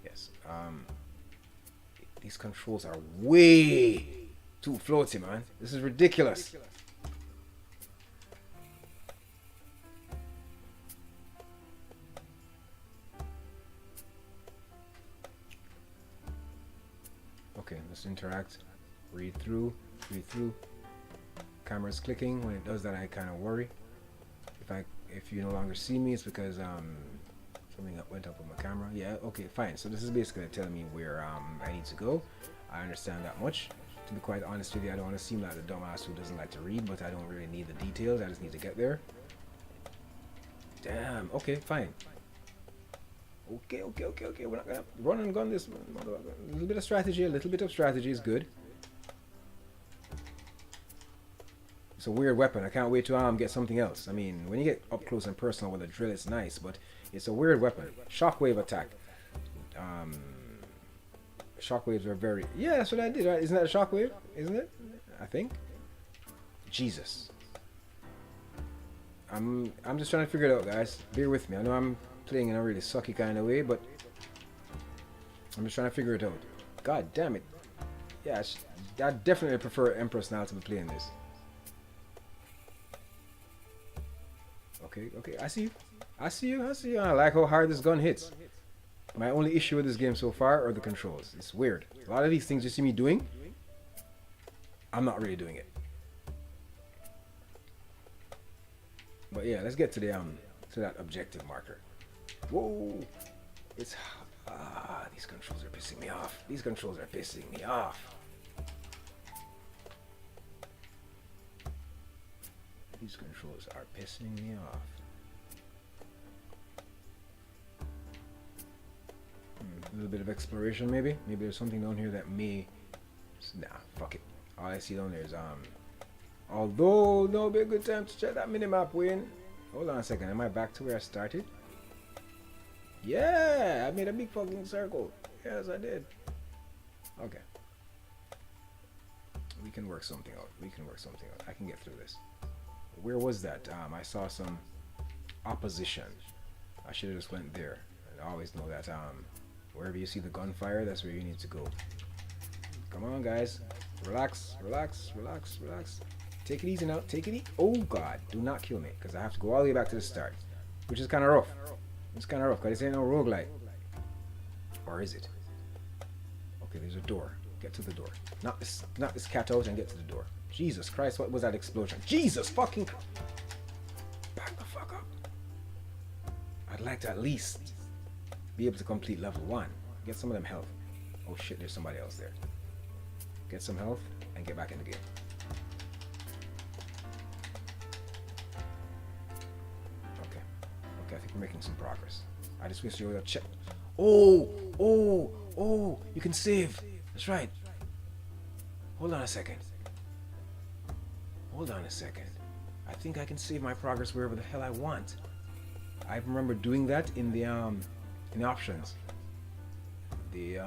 Yes. These controls are way too floaty, man. This is ridiculous. Okay, let's interact. Read through. Camera's clicking. When it does that, I kind of worry. If you no longer see me, it's because something that went up on my camera. Yeah, okay, fine. So this is basically telling me where I need to go. I understand that much. To be quite honest with you, I don't want to seem like the dumbass who doesn't like to read, but I don't really need the details. I just need to get there. Damn. Okay, fine. Okay. We're not gonna run and gun this. A little bit of strategy. A little bit of strategy is good. It's a weird weapon. I can't wait to get something else. I mean, when you get up close and personal with a drill, it's nice, but it's a weird weapon. Shockwave attack. Shockwaves are very... Yeah, that's what I did, right? Isn't that a shockwave? Isn't it? I think. Jesus. I'm just trying to figure it out, guys. Bear with me. I know I'm playing in a really sucky kind of way, but I'm just trying to figure it out. God damn it. Yeah, I definitely prefer Empress now to be playing this. Okay, I see you. I see you. I like how hard this gun hits. My only issue with this game so far are the controls. It's weird. A lot of these things you see me doing, I'm not really doing it. But yeah, let's get to the to that objective marker. Whoa! It's these controls are pissing me off. These controls are pissing me off. These controls are pissing me off. A little bit of exploration, maybe. Maybe there's something down here that may. Nah, fuck it. All I see down there is Although no be a good time to check that minimap, Wayne. Hold on a second. Am I back to where I started? Yeah, I made a big fucking circle. Yes, I did. Okay. We can work something out. I can get through this. Where was that? I saw some opposition. I should have just went there. I always know that wherever you see the gunfire, that's where you need to go. Come on, guys. Relax. Take it easy now. Take it easy. Oh, God. Do not kill me, because I have to go all the way back to the start, which is kind of rough. It's kind of rough, because this ain't no roguelite. Or is it? Okay, there's a door. Get to the door. Knock this cat out and get to the door. Jesus Christ, what was that explosion? Jesus fucking... Back the fuck up. I'd like to at least be able to complete level 1. Get some of them health. Oh shit, there's somebody else there. Get some health and get back in the game. Okay, I think we're making some progress. I just wish you would check. Oh, you can save. That's right. Hold on a second. I think I can save my progress wherever the hell I want. I remember doing that in the options. The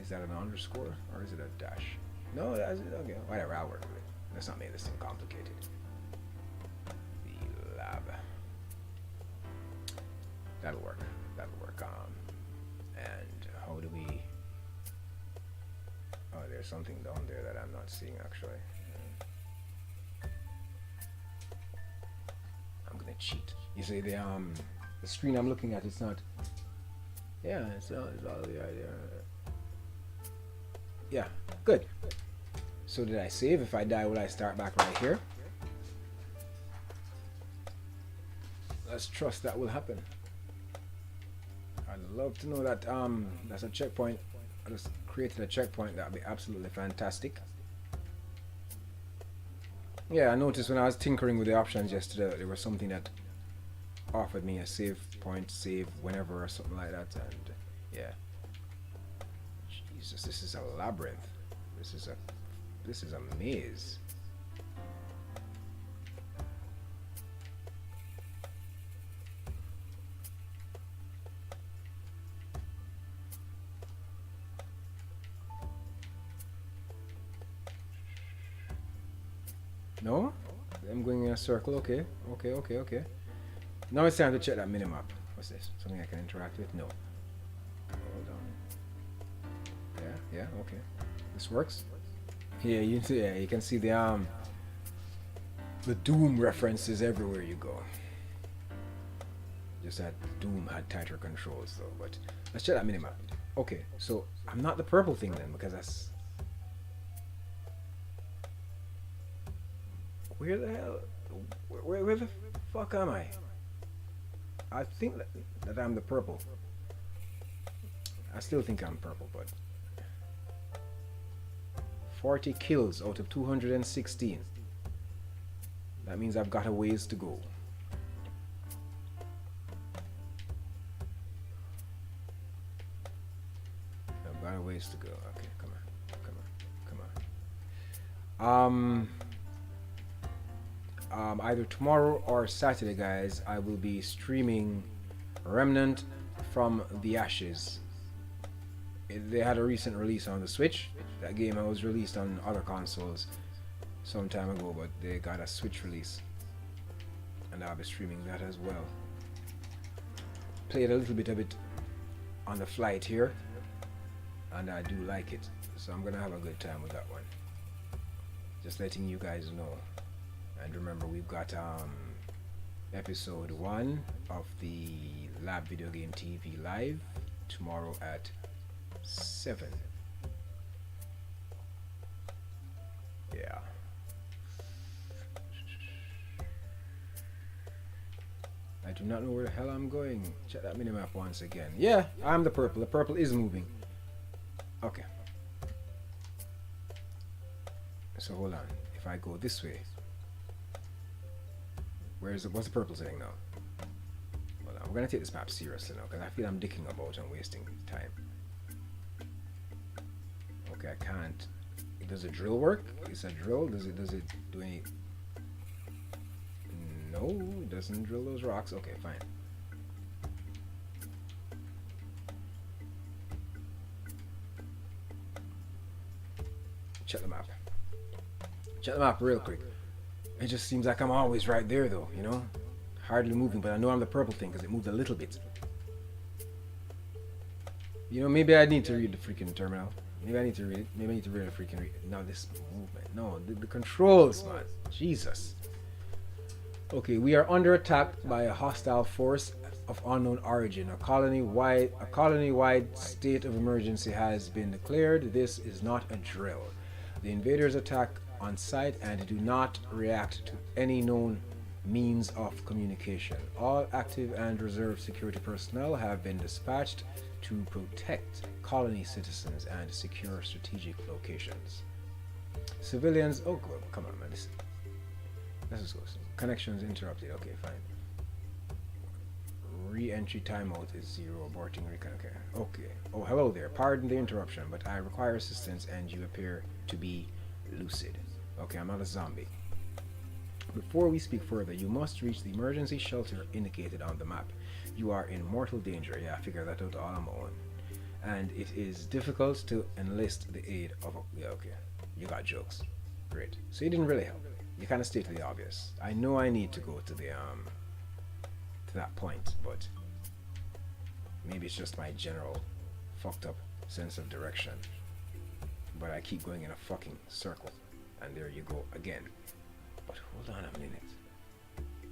is that an underscore or is it a dash? No, that's it. Okay, whatever. I'll work with it. Let's not make this thing complicated. The lab. That'll work. And how do we? Oh, there's something down there that I'm not seeing actually. I'm gonna cheat. You see the screen I'm looking at, it's not. Yeah, it's all the idea. Yeah, good. So did I save? If I die, will I start back right here? Let's trust that will happen. I'd love to know that that's a checkpoint. I just created a checkpoint. That would be absolutely fantastic. Yeah, I noticed when I was tinkering with the options yesterday, there was something that offered me a save point, save whenever or something like that, and yeah. Jesus, this is a labyrinth. This is a maze. No? I'm going in a circle. Okay. Now it's time to check that minimap. What's this? Something I can interact with? No. Hold on. Yeah, okay. This works? Yeah, you can see the Doom references everywhere you go. Just that Doom had tighter controls though, but let's check that minimap. Okay, so I'm not the purple thing then, because that's... Where the hell? Where the fuck am I? I think that I'm the purple. I still think I'm purple, but 40 kills out of 216. That means I've got a ways to go. I've got a ways to go. Okay, come on. Either tomorrow or Saturday, guys, I will be streaming Remnant from the Ashes. they had a recent release on the Switch. That game was released on other consoles some time ago, but they got a Switch release, and I'll be streaming that as well. Played a little bit of it on the flight here, and I do like it, so I'm gonna have a good time with that one. Just letting you guys know. And remember, we've got episode 1 of the Lab Video Game TV live tomorrow at 7. Yeah. I do not know where the hell I'm going. Check that minimap once again. Yeah, I'm the purple. The purple is moving. Okay. So hold on. If I go this way, what's the purple saying now? Hold on. We're gonna take this map seriously now, because I feel I'm dicking about and wasting time. Okay, I can't. Does a drill work? It's a drill. Does it do any? No, it doesn't drill those rocks. Okay, fine. Check the map. Check the map real quick. It just seems like I'm always right there, though, you know? Hardly moving, but I know I'm the purple thing because it moved a little bit. You know, maybe I need to read the freaking terminal. Maybe I need to read it. Maybe I need to read the freaking No, this movement. No, the controls, man. Jesus. Okay, we are under attack by a hostile force of unknown origin. A colony-wide state of emergency has been declared. This is not a drill. The invaders attack on sight and do not react to any known means of communication. All active and reserve security personnel have been dispatched to protect colony citizens and secure strategic locations. Civilians, oh come on man, let's just go. Connections interrupted, okay fine. Re-entry timeout is 0, aborting reconnect. Okay. Oh, hello there. Pardon the interruption, but I require assistance and you appear to be lucid. Okay, I'm not a zombie. Before we speak further, you must reach the emergency shelter indicated on the map. You are in mortal danger. Yeah, I figured that out all on my own. And it is difficult to enlist the aid of a... Yeah, okay. You got jokes. Great. So you didn't really help. You kind of stated the obvious. I know I need to go to the, to that point, but maybe it's just my general fucked up sense of direction. But I keep going in a fucking circle. And there you go again. But hold on a minute.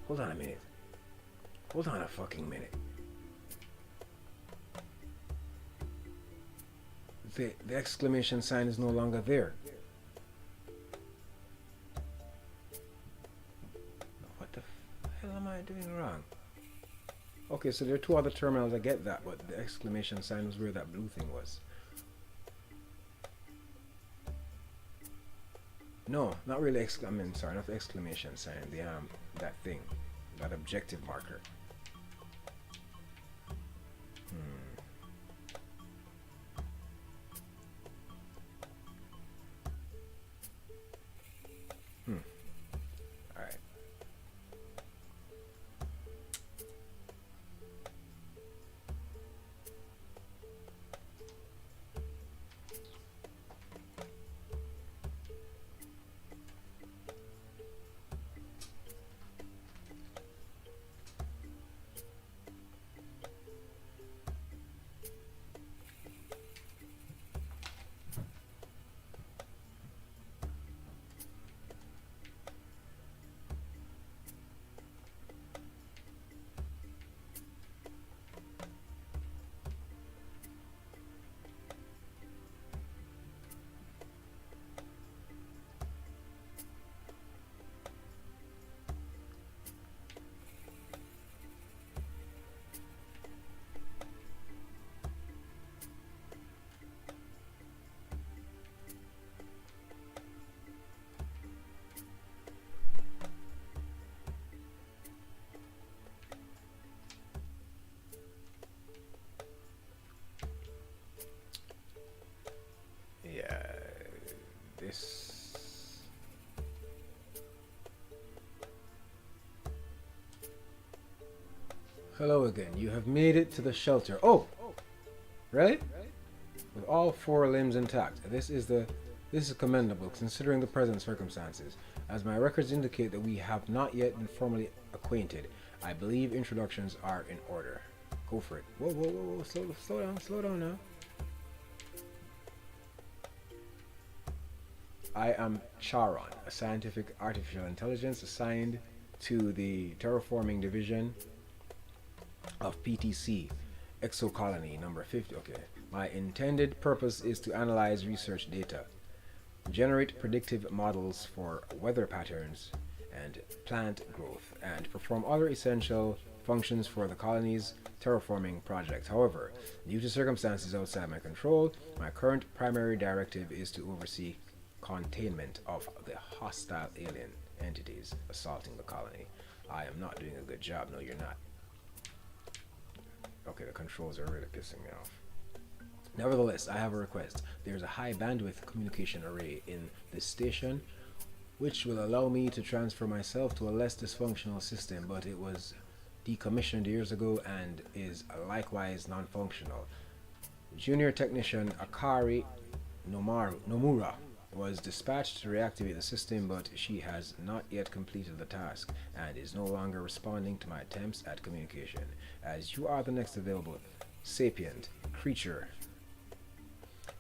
Hold on a minute. Hold on a fucking minute. The exclamation sign is no longer there. What the hell am I doing wrong? Okay, so there are 2 other terminals, I get that, but the exclamation sign was where that blue thing was. No, not really sorry, not the exclamation sign, the that thing, that objective marker. Alright. This. Hello again. You have made it to the shelter. Oh! Really? with all four limbs intact. This is commendable considering the present circumstances. As my records indicate that we have not yet been formally acquainted, I believe introductions are in order. Go for it. Whoa, whoa, whoa, whoa. Slow down now. I am Charon, a scientific artificial intelligence assigned to the terraforming division of PTC, exocolony number 50. Okay. My intended purpose is to analyze research data, generate predictive models for weather patterns and plant growth, and perform other essential functions for the colony's terraforming project. However, due to circumstances outside my control, my current primary directive is to oversee containment of the hostile alien entities assaulting the colony. I am not doing a good job. No, you're not. Okay, the controls are really pissing me off. Nevertheless, I have a request. There's a high bandwidth communication array in this station which will allow me to transfer myself to a less dysfunctional system, but it was decommissioned years ago and is likewise non-functional. Junior technician Akari Nomura was dispatched to reactivate the system, but she has not yet completed the task and is no longer responding to my attempts at communication. As you are the next available sapient creature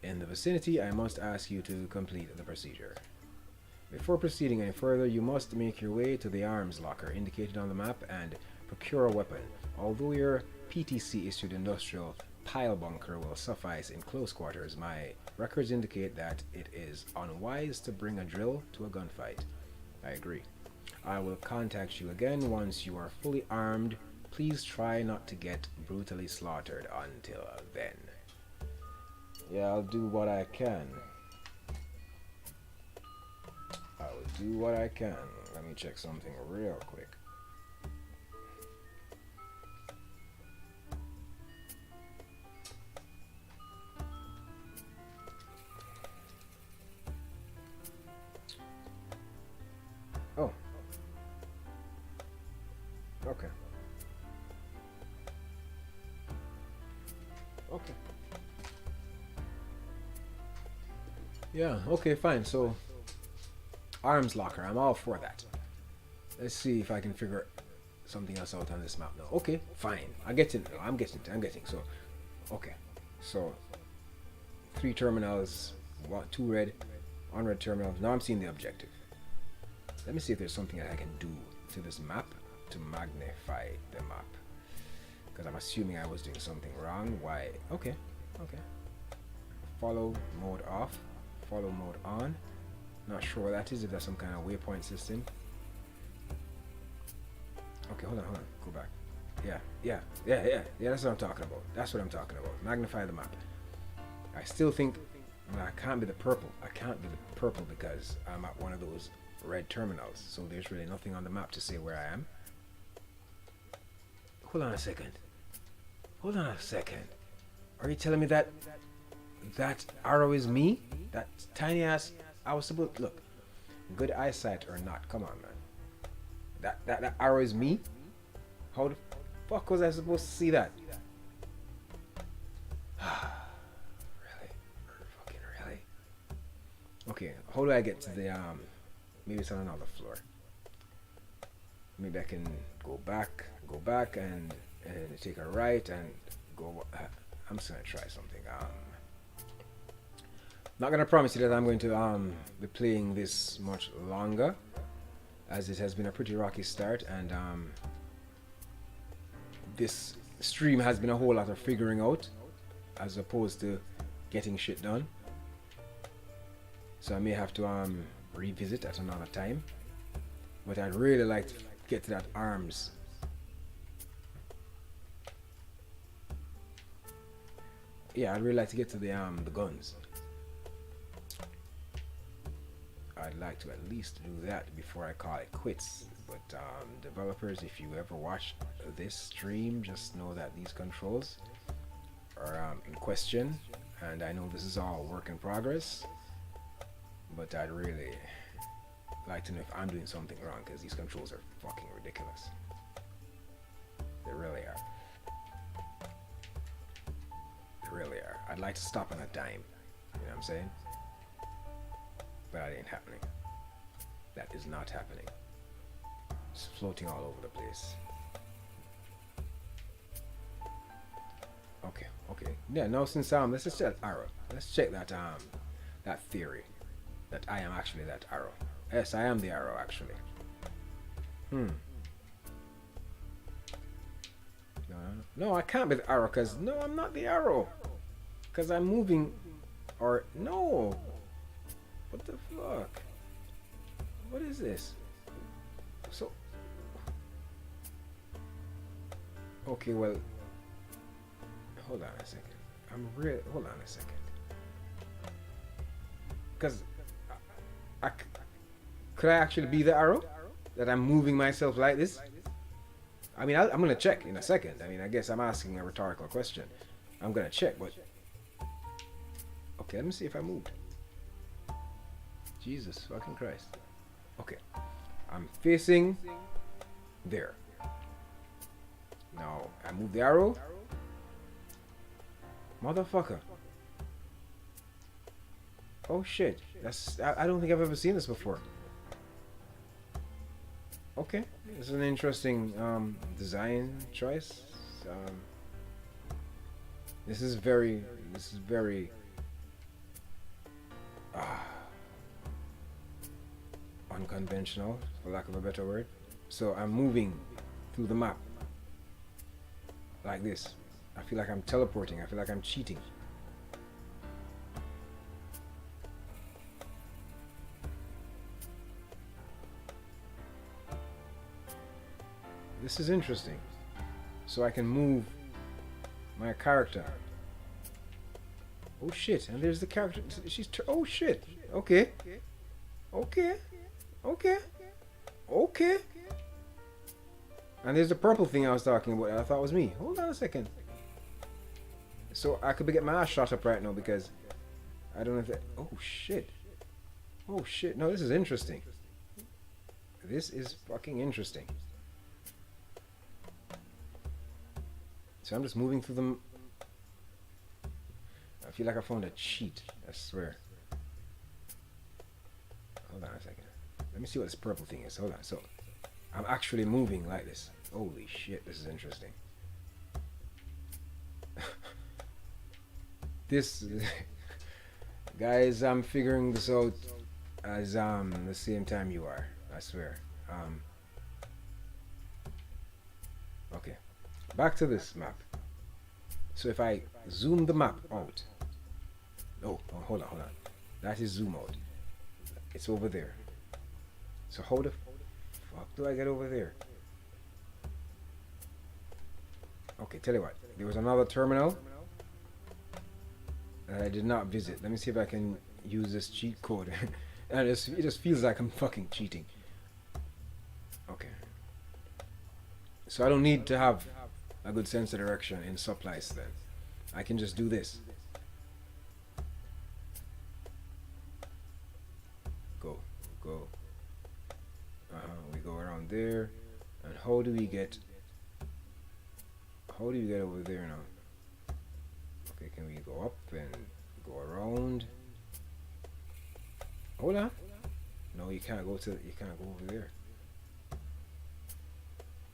in the vicinity, I must ask you to complete the procedure. Before proceeding any further, you must make your way to the arms locker indicated on the map and procure a weapon. Although your PTC-issued industrial pile bunker will suffice in close quarters, my records indicate that it is unwise to bring a drill to a gunfight. I agree. I will contact you again once you are fully armed. Please try not to get brutally slaughtered until then. Yeah, I'll do what I can. I will do what I can. Let me check something real quick. Oh. Okay. Okay. Yeah, okay, fine. So, arms locker, I'm all for that. Let's see if I can figure something else out on this map now. Okay, fine. I'm getting. So, okay. So, 3 terminals, 2 red, 1 red terminal. Now I'm seeing the objective. Let me see if there's something that I can do to this map to magnify the map. Because I'm assuming I was doing something wrong. Why? Okay. Follow mode off. Follow mode on. Not sure what that is, if that's some kind of waypoint system. Okay, hold on. Go back. Yeah, that's what I'm talking about. Magnify the map. I still think, well, I can't be the purple. Because I'm at one of those red terminals. So there's really nothing on the map to say where I am. Hold on a second. Are you telling me that arrow is me? That tiny ass. I was supposed to look. Good eyesight or not? Come on, man. That arrow is me? How the fuck was I supposed to see that? Really? Fucking really? Okay, how do I get to the maybe it's on another floor. Maybe I can go back and take a right and go. I'm just gonna try something. Not gonna promise you that I'm going to be playing this much longer, as it has been a pretty rocky start, and this stream has been a whole lot of figuring out as opposed to getting shit done. So I may have to revisit at another time, but I'd really like to get to that arms. Yeah, I'd really like to get to the guns. I'd like to at least do that before I call it quits. But developers, if you ever watch this stream, just know that these controls are in question, and I know this is all work in progress, but I'd really like to know if I'm doing something wrong, because these controls are fucking ridiculous. They really are. They really are. I'd like to stop on a dime. You know what I'm saying? But that ain't happening. That is not happening. It's floating all over the place. Okay, okay. Yeah, no, since let's just check arrow. Let's check that that theory. That I am actually that arrow. Yes, I am the arrow actually. No, no, I can't be the arrow because no, I'm not the arrow. Because I'm moving or no. What the fuck? What is this? So okay, well, hold on a second. Hold on a second. Because could I actually be the arrow? That I'm moving myself like this? I mean, I'm gonna check in a second. I mean, I guess I'm asking a rhetorical question. I'm gonna check, but okay, let me see if I moved. Jesus fucking Christ. Okay, I'm facing there. Now I move the arrow. Motherfucker. Oh shit. I don't think I've ever seen this before. Okay. This is an interesting design choice. This is very unconventional, for lack of a better word. So I'm moving through the map like this. I feel like I'm teleporting. I feel like I'm cheating. This is interesting. So I can move my character. Oh shit, and there's the character. Oh shit. Okay. Okay. Okay. Okay. And there's the purple thing I was talking about that I thought was me. Hold on a second. So I could be getting my ass shot up right now because I don't know if that. Oh shit. Oh shit. No, this is interesting. This is fucking interesting. So I'm just moving through them. I feel like I found a cheat. I swear. Hold on a second. Let me see what this purple thing is. Hold on. So I'm actually moving like this. Holy shit, this is interesting. This guys, I'm figuring this out as the same time you are. I swear. Okay. Back to this map. So if I zoom the map out. Oh, hold on. That is zoom out. It's over there. So how the fuck do I get over there? Okay, tell you what. There was another terminal that I did not visit. Let me see if I can use this cheat code. And it just feels like I'm fucking cheating. Okay. So I don't need to have a good sense of direction in Supplice then. I can just do this. Go. We go around there. And how do we get over there now? Okay, can we go up and go around? Hold on. No, you can't go over there.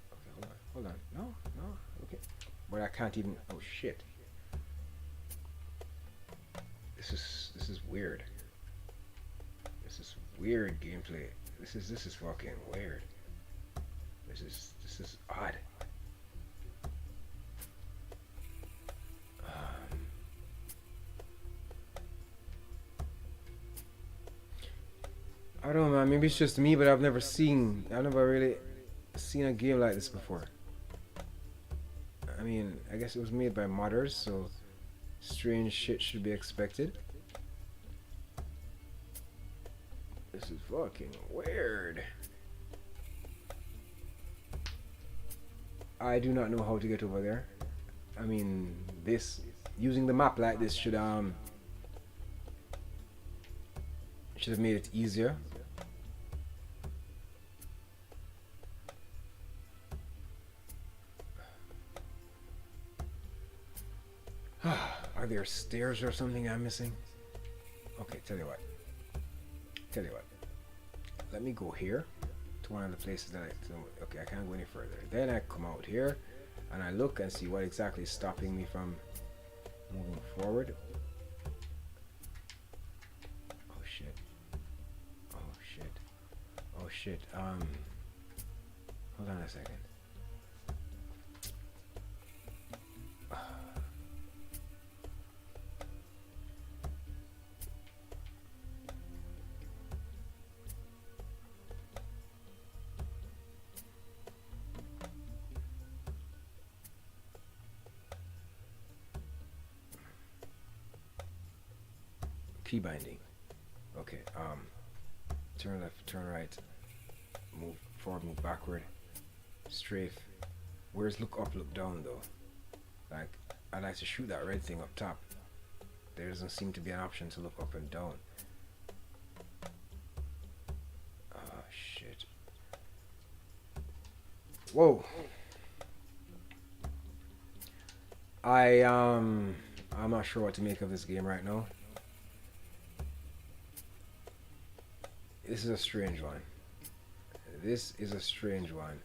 Okay, hold on. No. Okay. But I can't even. Oh shit. This is weird. This is weird gameplay. This is fucking weird. This is odd. I don't know, man. Maybe it's just me, but I've never really seen a game like this before. I mean, I guess it was made by modders, so strange shit should be expected. This is fucking weird. I do not know how to get over there. I mean, using the map like this should have made it easier. Are there stairs or something I'm missing? Okay, tell you what. Let me go here to one of the places that okay, I can't go any further. Then I come out here and I look and see what exactly is stopping me from moving forward. Oh shit. Hold on a second. Key binding. Okay, turn left, turn right, move forward, move backward, strafe. Where's look up, look down though? Like, I'd like to shoot that red thing up top. There doesn't seem to be an option to look up and down. Oh shit. Whoa. I'm not sure what to make of this game right now. This is a strange one.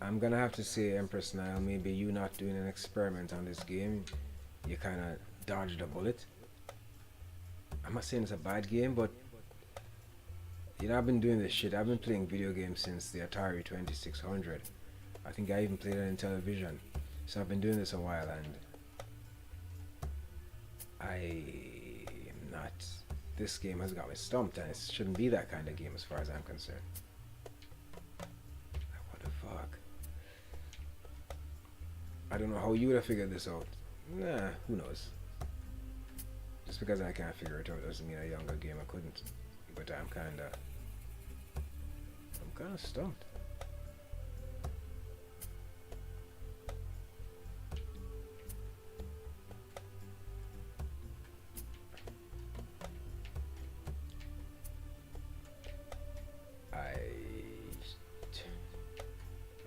I'm gonna have to say, Empress Nile, maybe you not doing an experiment on this game, you kind of dodged a bullet. I'm not saying it's a bad game, but you know, I've been doing this shit. I've been playing video games since the Atari 2600. I think I even played it in television. So I've been doing this a while, and I am not. This game has got me stumped, and it shouldn't be that kind of game as far as I'm concerned. What the fuck? I don't know how you would have figured this out. Nah, who knows? Just because I can't figure it out doesn't mean a younger gamer couldn't. But I'm kinda stumped.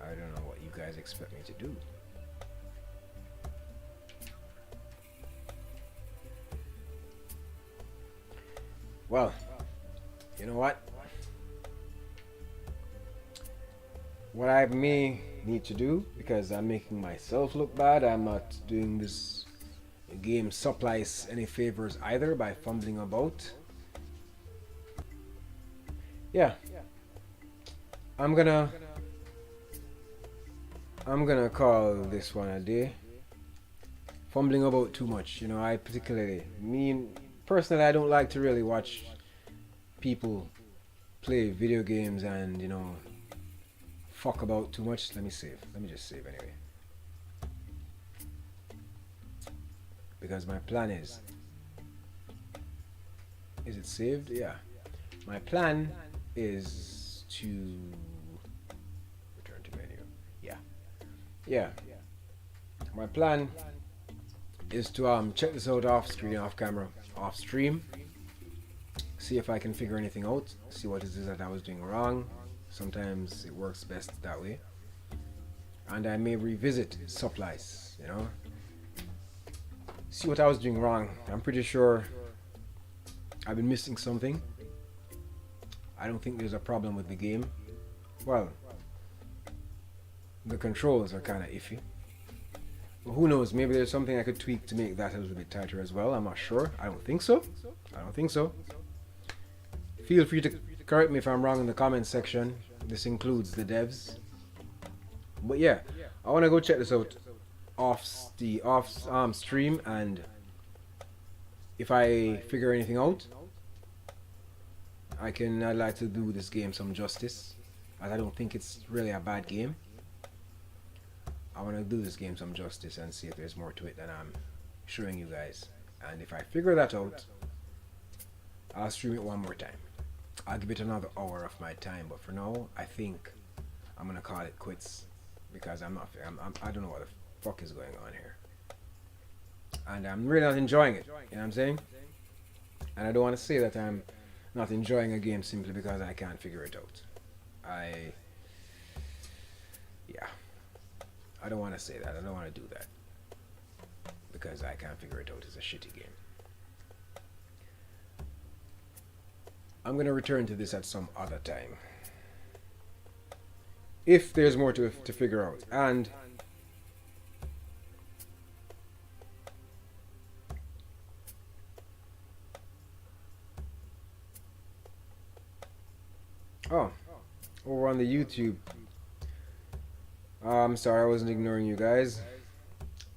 I don't know what you guys expect me to do. Well, you know what? What I may need to do, because I'm making myself look bad, I'm not doing this game Supplice any favors either by fumbling about. Yeah. I'm gonna call this one a day. Fumbling about too much, you know. I personally, I don't like to really watch people play video games and, you know, fuck about too much. Let me just save anyway, because my plan is it saved? Yeah, my plan is to return to menu. Yeah, my plan is to check this out off screen, off camera, off stream, see if I can figure anything out, see what it is that I was doing wrong. Sometimes it works best that way, and I may revisit Supplice, you know, see what I was doing wrong. I'm pretty sure I've been missing something. I don't think there's a problem with the game. Well, the controls are kind of iffy. But who knows, maybe there's something I could tweak to make that a little bit tighter as well. I'm not sure. I don't think so. Feel free to correct me if I'm wrong in the comments section. This includes the devs. But yeah, I want to go check this out off stream, and if I figure anything out, I'd like to do this game some justice, as I don't think it's really a bad game. I want to do this game some justice and see if there's more to it than I'm showing you guys. And if I figure that out, I'll stream it one more time. I'll give it another hour of my time, but for now, I think I'm gonna call it quits, because I don't know what the fuck is going on here, and I'm really not enjoying it. You know what I'm saying? And I don't want to say that I'm not enjoying a game simply because I can't figure it out. I don't want to say that. I don't want to do that, because I can't figure it out. It's a shitty game. I'm going to return to this at some other time, if there's more to figure out. And oh, over on the YouTube. I'm sorry, I wasn't ignoring you guys.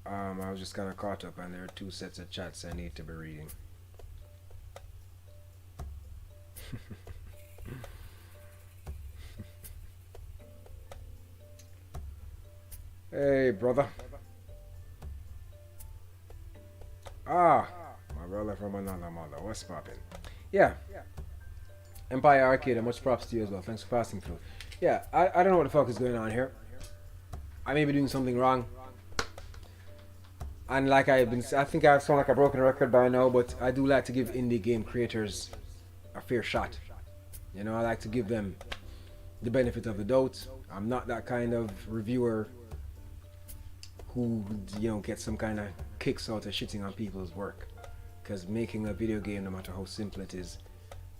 I was just kind of caught up, and there are 2 sets of chats I need to be reading. Hey, brother. Ah, my brother from another mother. What's poppin'? Yeah. Empire Arcade, much props to you as well. Thanks for passing through. Yeah, I don't know what the fuck is going on here. I may be doing something wrong. And like I think I sound like a broken record by now, but I do like to give indie game creators a fair shot. You know, I like to give them the benefit of the doubt. I'm not that kind of reviewer who, you know, gets some kind of kicks out of shitting on people's work. Because making a video game, no matter how simple it is,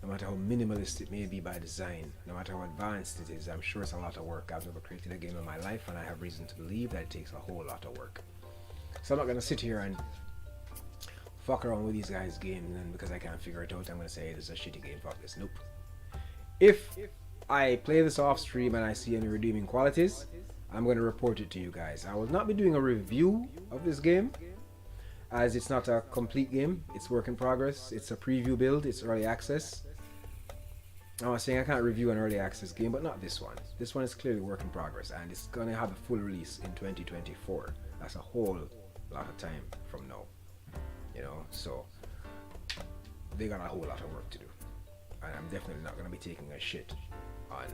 no matter how minimalist it may be by design, no matter how advanced it is, I'm sure it's a lot of work. I've never created a game in my life, and I have reason to believe that it takes a whole lot of work. So I'm not going to sit here and fuck around with these guys' games, and because I can't figure it out, I'm going to say it is a shitty game, fuck this. Nope. If I play this off stream and I see any redeeming qualities, I'm going to report it to you guys. I will not be doing a review of this game, as it's not a complete game. It's work in progress. It's a preview build. It's early access. I was saying I can't review an early access game, but not this one. This one is clearly work in progress, and it's going to have a full release in 2024. That's a whole lot of time from now, you know, so they got a whole lot of work to do, and I'm definitely not going to be taking a shit on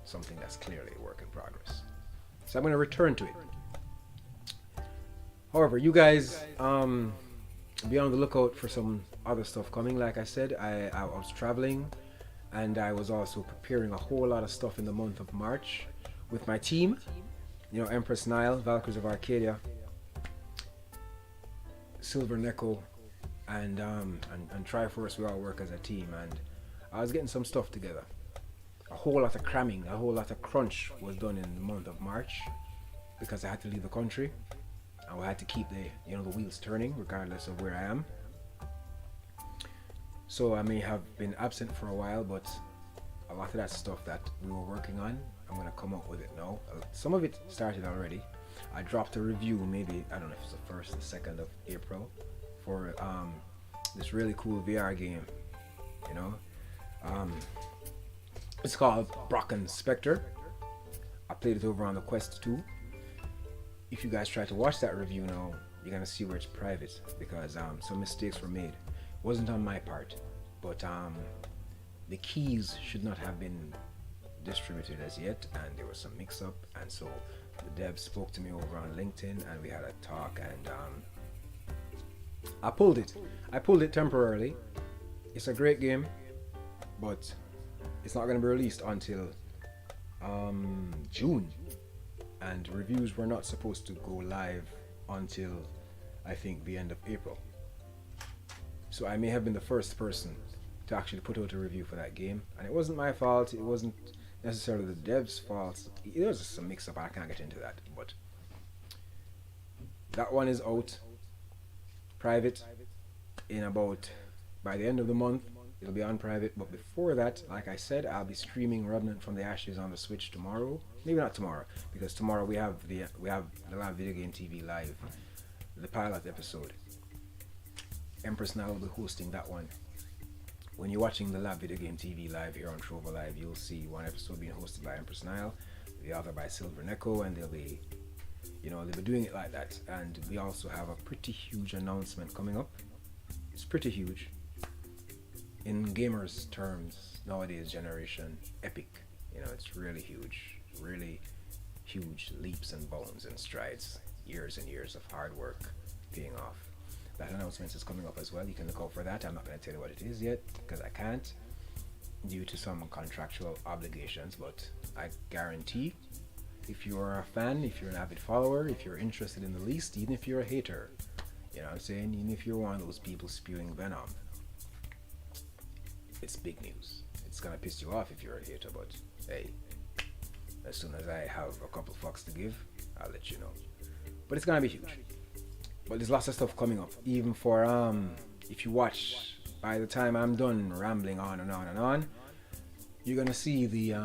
something that's clearly a work in progress. So I'm going to return to it. However, you guys be on the lookout for some other stuff coming. Like I said, I was traveling, and I was also preparing a whole lot of stuff in the month of March with my team. You know, Empress Nile, Valkyries of Arcadia, Silver Neko, and Triforce. We all work as a team, and I was getting some stuff together. A whole lot of cramming, a whole lot of crunch was done in the month of March because I had to leave the country, and we had to keep the wheels turning regardless of where I am. So I may have been absent for a while, but a lot of that stuff that we were working on, I'm going to come up with it now. Some of it started already. I dropped a review, maybe, I don't know if it's the 1st or 2nd of April, for this really cool VR game, you know. It's called Brocken Spectre. I played it over on the Quest 2. If you guys try to watch that review now, you're going to see where it's private, because some mistakes were made. It wasn't on my part, but the keys should not have been distributed as yet, and there was some mix-up, and so the dev spoke to me over on LinkedIn, and we had a talk, and I pulled it temporarily. It's a great game, but it's not going to be released until June, and reviews were not supposed to go live until I think the end of April. So I may have been the first person to actually put out a review for that game, and it wasn't my fault. It wasn't necessarily the dev's fault. There was just some mix-up. I can't get into that, but that one is out private in about, by the end of the month. It'll be on private, but before that, like I said, I'll be streaming Remnant from the Ashes on the Switch tomorrow. Maybe not tomorrow, because tomorrow we have the live video game TV live, the pilot episode. Empress Nile will be hosting that one. When you're watching the Lab Video Game TV live here on Trovo Live, you'll see one episode being hosted by Empress Nile, the other by Silver Neko, and they'll be doing it like that. And we also have a pretty huge announcement coming up. It's pretty huge. In gamers terms, nowadays generation, epic. You know, it's really huge leaps and bounds and strides. Years and years of hard work paying off. That announcement is coming up as well. You can look out for that. I'm not going to tell you what it is yet because I can't, due to some contractual obligations, but I guarantee if you're a fan, if you're an avid follower, if you're interested in the least, even if you're a hater, You know what I'm saying? Even if you're one of those people spewing venom, it's big news. It's gonna piss you off if you're a hater, but hey, as soon as I have a couple fucks to give, I'll let you know. But it's gonna be huge. But there's lots of stuff coming up. Even for if you watch, by the time I'm done rambling on and on and on, you're gonna see the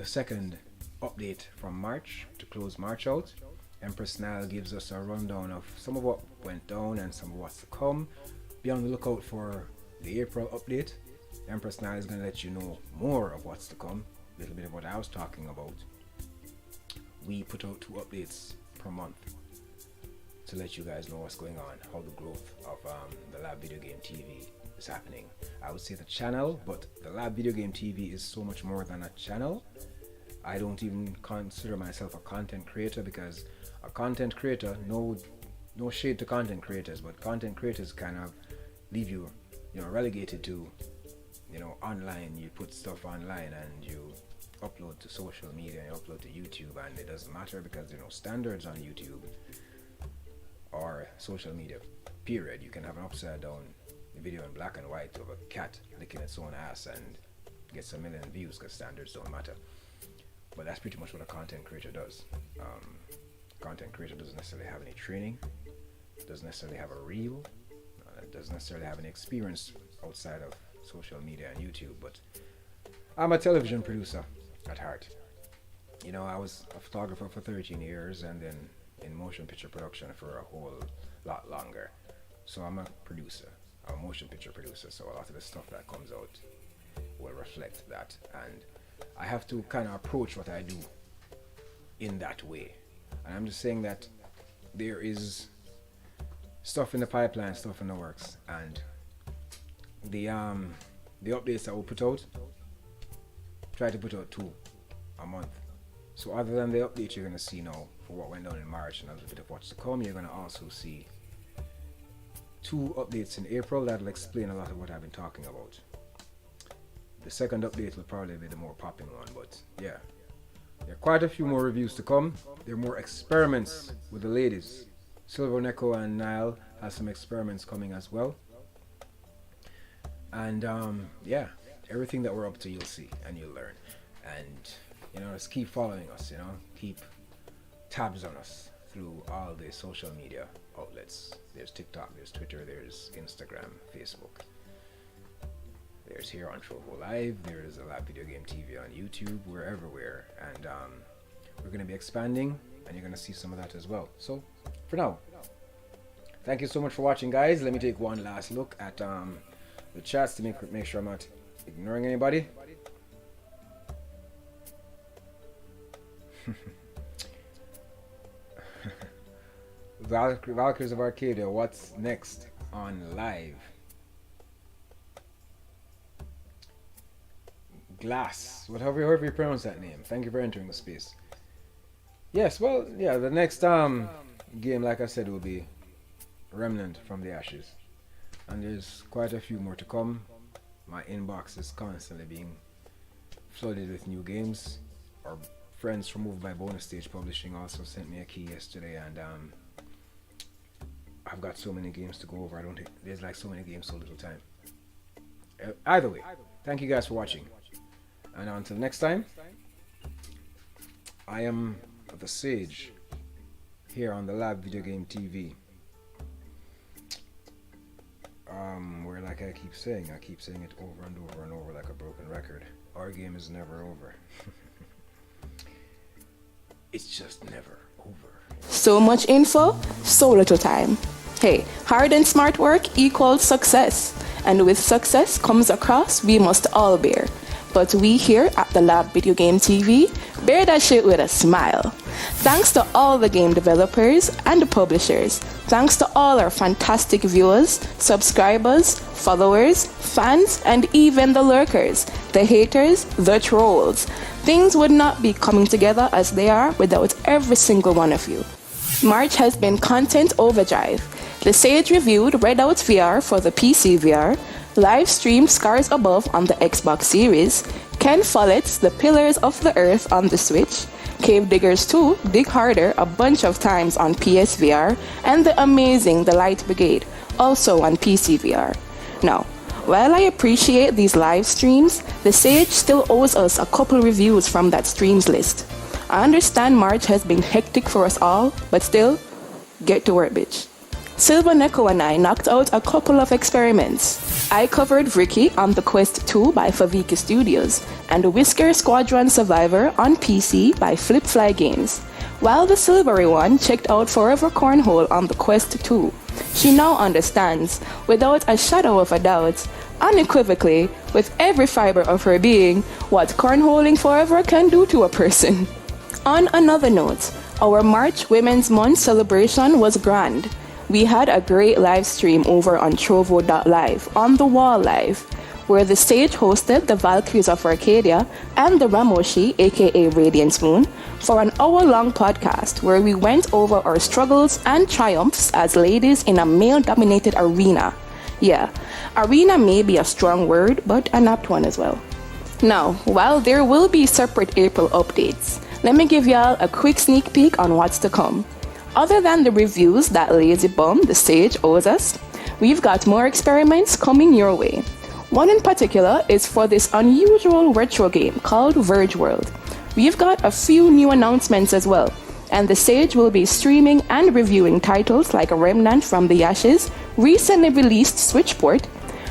second update from March to close March out. Empress Nile gives us a rundown of some of what went down and some of what's to come. Be on the lookout for the April update. Empress Nile is gonna let you know more of what's to come. A little bit of what I was talking about. We put out 2 updates per month to let you guys know what's going on, how the growth of the Lab Video Game TV is happening. I would say the channel, but the Lab Video Game TV is so much more than a channel. I don't even consider myself a content creator, because a content creator, no shade to content creators, but content creators kind of leave you, relegated to, online. You put stuff online and you upload to social media and upload to YouTube, and it doesn't matter because there are no standards on YouTube or social media, period. You can have an upside down video in black and white of a cat licking its own ass and gets 1 million views because standards don't matter. But that's pretty much what a content creator does. Content creator doesn't necessarily have any training, doesn't necessarily have a reel, doesn't necessarily have any experience outside of social media and YouTube. But I'm a television producer at heart. I was a photographer for 13 years and then in motion picture production for a whole lot longer. So I'm a producer, a motion picture producer. So a lot of the stuff that comes out will reflect that. And I have to kind of approach what I do in that way. And I'm just saying that there is stuff in the pipeline, stuff in the works, and the updates that we'll put out, try to put out 2 a month. So other than the update you're going to see now for what went down in March and a little bit of what's to come, you're going to also see 2 updates in April that'll explain a lot of what I've been talking about. The second update will probably be the more popping one, but yeah. There are quite a few more reviews to come. There are more experiments with the ladies. Silver Neko and Nile has some experiments coming as well. And yeah, everything that we're up to you'll see and you'll learn. And just keep following us, keep tabs on us through all the social media outlets. There's TikTok, there's Twitter, there's Instagram, Facebook. There's here on Trovo Live, there's a Lab Video Game TV on YouTube. We're everywhere, and we're going to be expanding, and you're going to see some of that as well. So, for now, thank you so much for watching, guys. Let me take one last look at the chats to make sure I'm not ignoring anybody. Valkyries of Arcadia, what's next on live? Glass, however you pronounce that name. Thank you for entering the space. Yes, well, yeah, the next game, like I said, will be Remnant from the Ashes, and there's quite a few more to come. My inbox is constantly being flooded with new games. Our friends from Moved by Bonus Stage Publishing also sent me a key yesterday, and I've got so many games to go over. There's like so many games, so little time. Either way, thank you guys for watching. And until next time, I am the Sage here on the Lab Video Game TV. Where, like I keep saying it over and over and over like a broken record. Our game is never over. It's just never over. So much info, so little time. Hey, hard and smart work equals success. And with success comes across, we must all bear. But we here at the Lab Video Game TV bear that shit with a smile. Thanks to all the game developers and the publishers. Thanks to all our fantastic viewers, subscribers, followers, fans, and even the lurkers, the haters, the trolls. Things would not be coming together as they are without every single one of you. March has been content overdrive. The Sage reviewed Red Out VR for the PC VR, live streamed Scars Above on the Xbox Series, Ken Follett's The Pillars of the Earth on the Switch, Cave Diggers 2, Dig Harder a bunch of times on PSVR, and the amazing The Light Brigade, also on PCVR. Now, while I appreciate these live streams, the Sage still owes us a couple reviews from that streams list. I understand March has been hectic for us all, but still, get to work, bitch. Silver Neko and I knocked out a couple of experiments. I covered Ricky on The Quest 2 by Faviki Studios and Whisker Squadron Survivor on PC by Flipfly Games, while the silvery one checked out Forever Cornhole on The Quest 2. She now understands, without a shadow of a doubt, unequivocally, with every fiber of her being, what cornholing forever can do to a person. On another note, our March Women's Month celebration was grand. We had a great live stream over on Trovo.live, on the Wall Live, where the Sage hosted the Valkyries of Arcadia and the Ramoshi, aka Radiance Moon, for an hour-long podcast where we went over our struggles and triumphs as ladies in a male-dominated arena. Yeah, arena may be a strong word, but an apt one as well. Now, while there will be separate April updates, let me give y'all a quick sneak peek on what's to come. Other than the reviews that Lazy Bum, the Sage, owes us, we've got more experiments coming your way. One in particular is for this unusual retro game called Verge World. We've got a few new announcements as well, and the Sage will be streaming and reviewing titles like Remnant from the Ashes, recently released Switch port,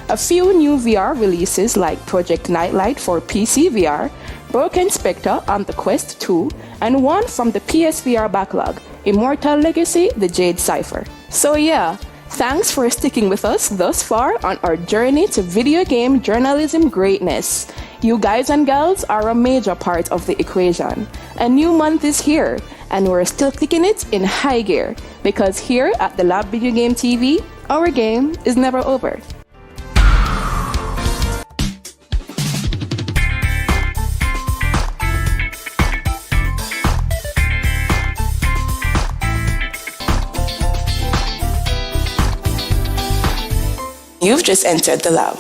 a few new VR releases like Project Nightlight for PC VR, Broken Spectre on the Quest 2, and one from the PSVR backlog, Immortal Legacy, the Jade Cipher. So yeah, thanks for sticking with us thus far on our journey to video game journalism greatness. You guys and gals are a major part of the equation. A new month is here, and we're still kicking it in high gear, because here at the Lab Video Game TV, our game is never over. You've just entered the lab.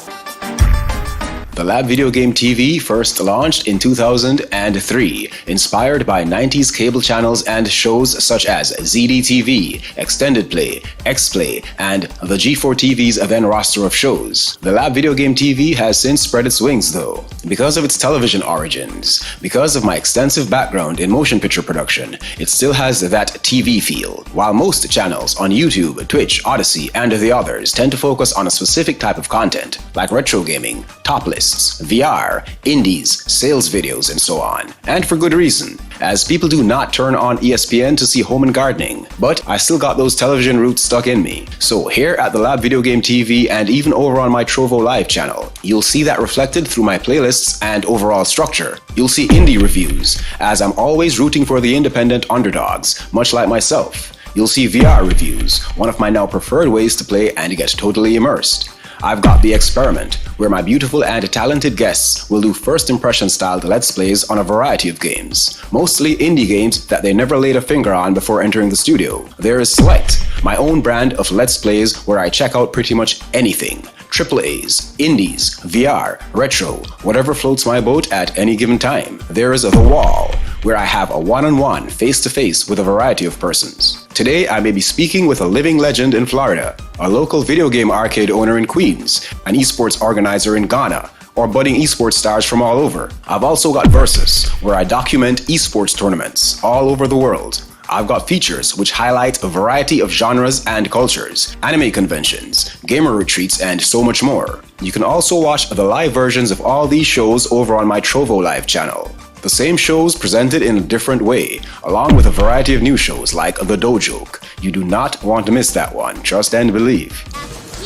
The Lab Video Game TV first launched in 2003, inspired by 90s cable channels and shows such as ZDTV, Extended Play, X-Play, and the G4 TV's then roster of shows. The Lab Video Game TV has since spread its wings though, because of its television origins. Because of my extensive background in motion picture production, it still has that TV feel, while most channels on YouTube, Twitch, Odyssey, and the others tend to focus on a specific type of content, like retro gaming, top lists, VR, indies, sales videos, and so on. And for good reason, as people do not turn on ESPN to see home and gardening. But I still got those television roots stuck in me. So here at the Lab Video Game TV and even over on my Trovo Live channel, you'll see that reflected through my playlists and overall structure. You'll see indie reviews, as I'm always rooting for the independent underdogs, much like myself. You'll see VR reviews, one of my now preferred ways to play and get totally immersed. I've got The Experiment, where my beautiful and talented guests will do first impression styled Let's Plays on a variety of games, mostly indie games that they never laid a finger on before entering the studio. There is Select, my own brand of Let's Plays where I check out pretty much anything. AAAs, indies, VR, retro, whatever floats my boat at any given time. There is The Wall, where I have a one-on-one, face-to-face with a variety of persons. Today, I may be speaking with a living legend in Florida, a local video game arcade owner in Queens, an esports organizer in Ghana, or budding esports stars from all over. I've also got Versus, where I document esports tournaments all over the world. I've got features which highlight a variety of genres and cultures, anime conventions, gamer retreats, and so much more. You can also watch the live versions of all these shows over on my Trovo Live channel. The same shows presented in a different way, along with a variety of new shows like The Dojoke. You do not want to miss that one, trust and believe.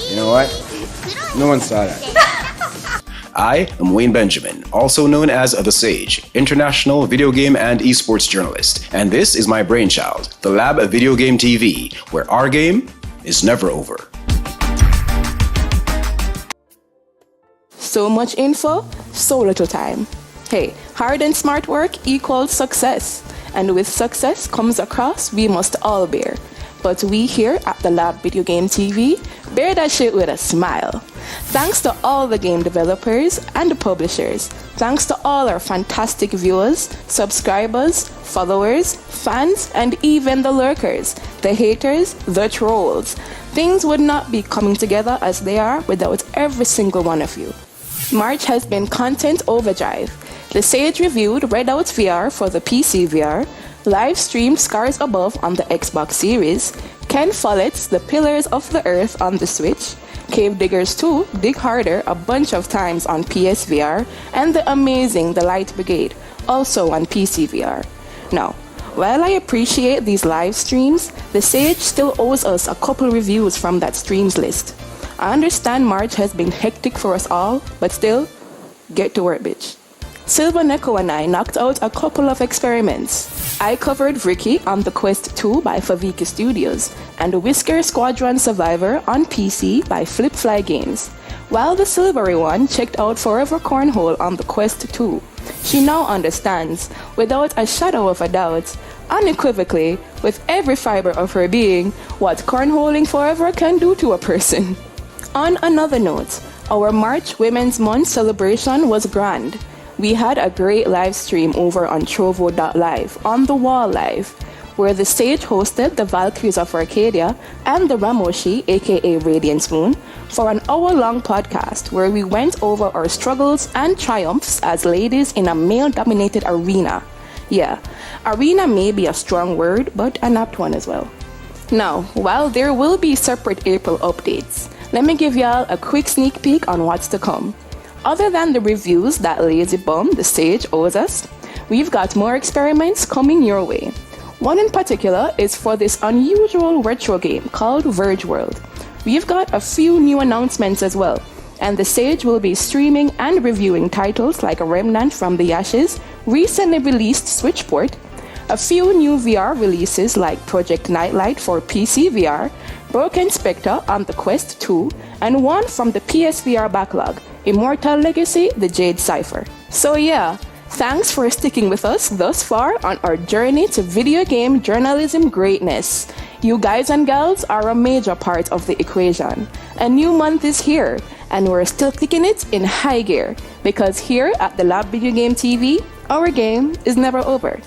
You know what? No one saw that. I am Wayne Benjamin, also known as The Sage, international video game and esports journalist, and this is my brainchild, the Lab Video Game TV, where our game is never over. So much info, so little time. Hey, hard and smart work equals success, and with success comes a cross we must all bear. But we here at the Lab Video Game TV bear that shit with a smile. Thanks to all the game developers and the publishers. Thanks to all our fantastic viewers, subscribers, followers, fans, and even the lurkers, the haters, the trolls. Things would not be coming together as they are without every single one of you. March has been content overdrive. The Sage reviewed Redout VR for the PC VR, live streamed Scars Above on the Xbox Series, Ken Follett's The Pillars of the Earth on the Switch, Cave Diggers 2 Dig Harder a bunch of times on PSVR, and the amazing The Light Brigade, also on PC VR. Now, while I appreciate these live streams, the Sage still owes us a couple reviews from that streams list. I understand March has been hectic for us all, but still, get to work, bitch. Silver Neko and I knocked out a couple of experiments. I covered Ricky on The Quest 2 by Favika Studios and Whisker Squadron Survivor on PC by Flipfly Games, while the silvery one checked out Forever Cornhole on The Quest 2. She now understands, without a shadow of a doubt, unequivocally, with every fiber of her being, what cornholing forever can do to a person. On another note, our March Women's Month celebration was grand. We had a great live stream over on Trovo.live, on the Wall Live, where the Sage hosted the Valkyries of Arcadia and the Ramoshi, aka Radiant Spoon, for an hour-long podcast where we went over our struggles and triumphs as ladies in a male-dominated arena. Yeah, arena may be a strong word, but an apt one as well. Now, while there will be separate April updates, let me give y'all a quick sneak peek on what's to come. Other than the reviews that lazy bum, the Sage, owes us, we've got more experiments coming your way. One in particular is for this unusual retro game called Verge World. We've got a few new announcements as well, and the Sage will be streaming and reviewing titles like Remnant from the Ashes, recently released Switch port, a few new VR releases like Project Nightlight for PC VR, Broken Spectre on the Quest 2, and one from the PSVR backlog, Immortal Legacy, The Jade Cipher. So yeah, thanks for sticking with us thus far on our journey to video game journalism greatness. You guys and gals are a major part of the equation. A new month is here, and we're still kicking it in high gear, because here at the Lab Video Game TV, our game is never over.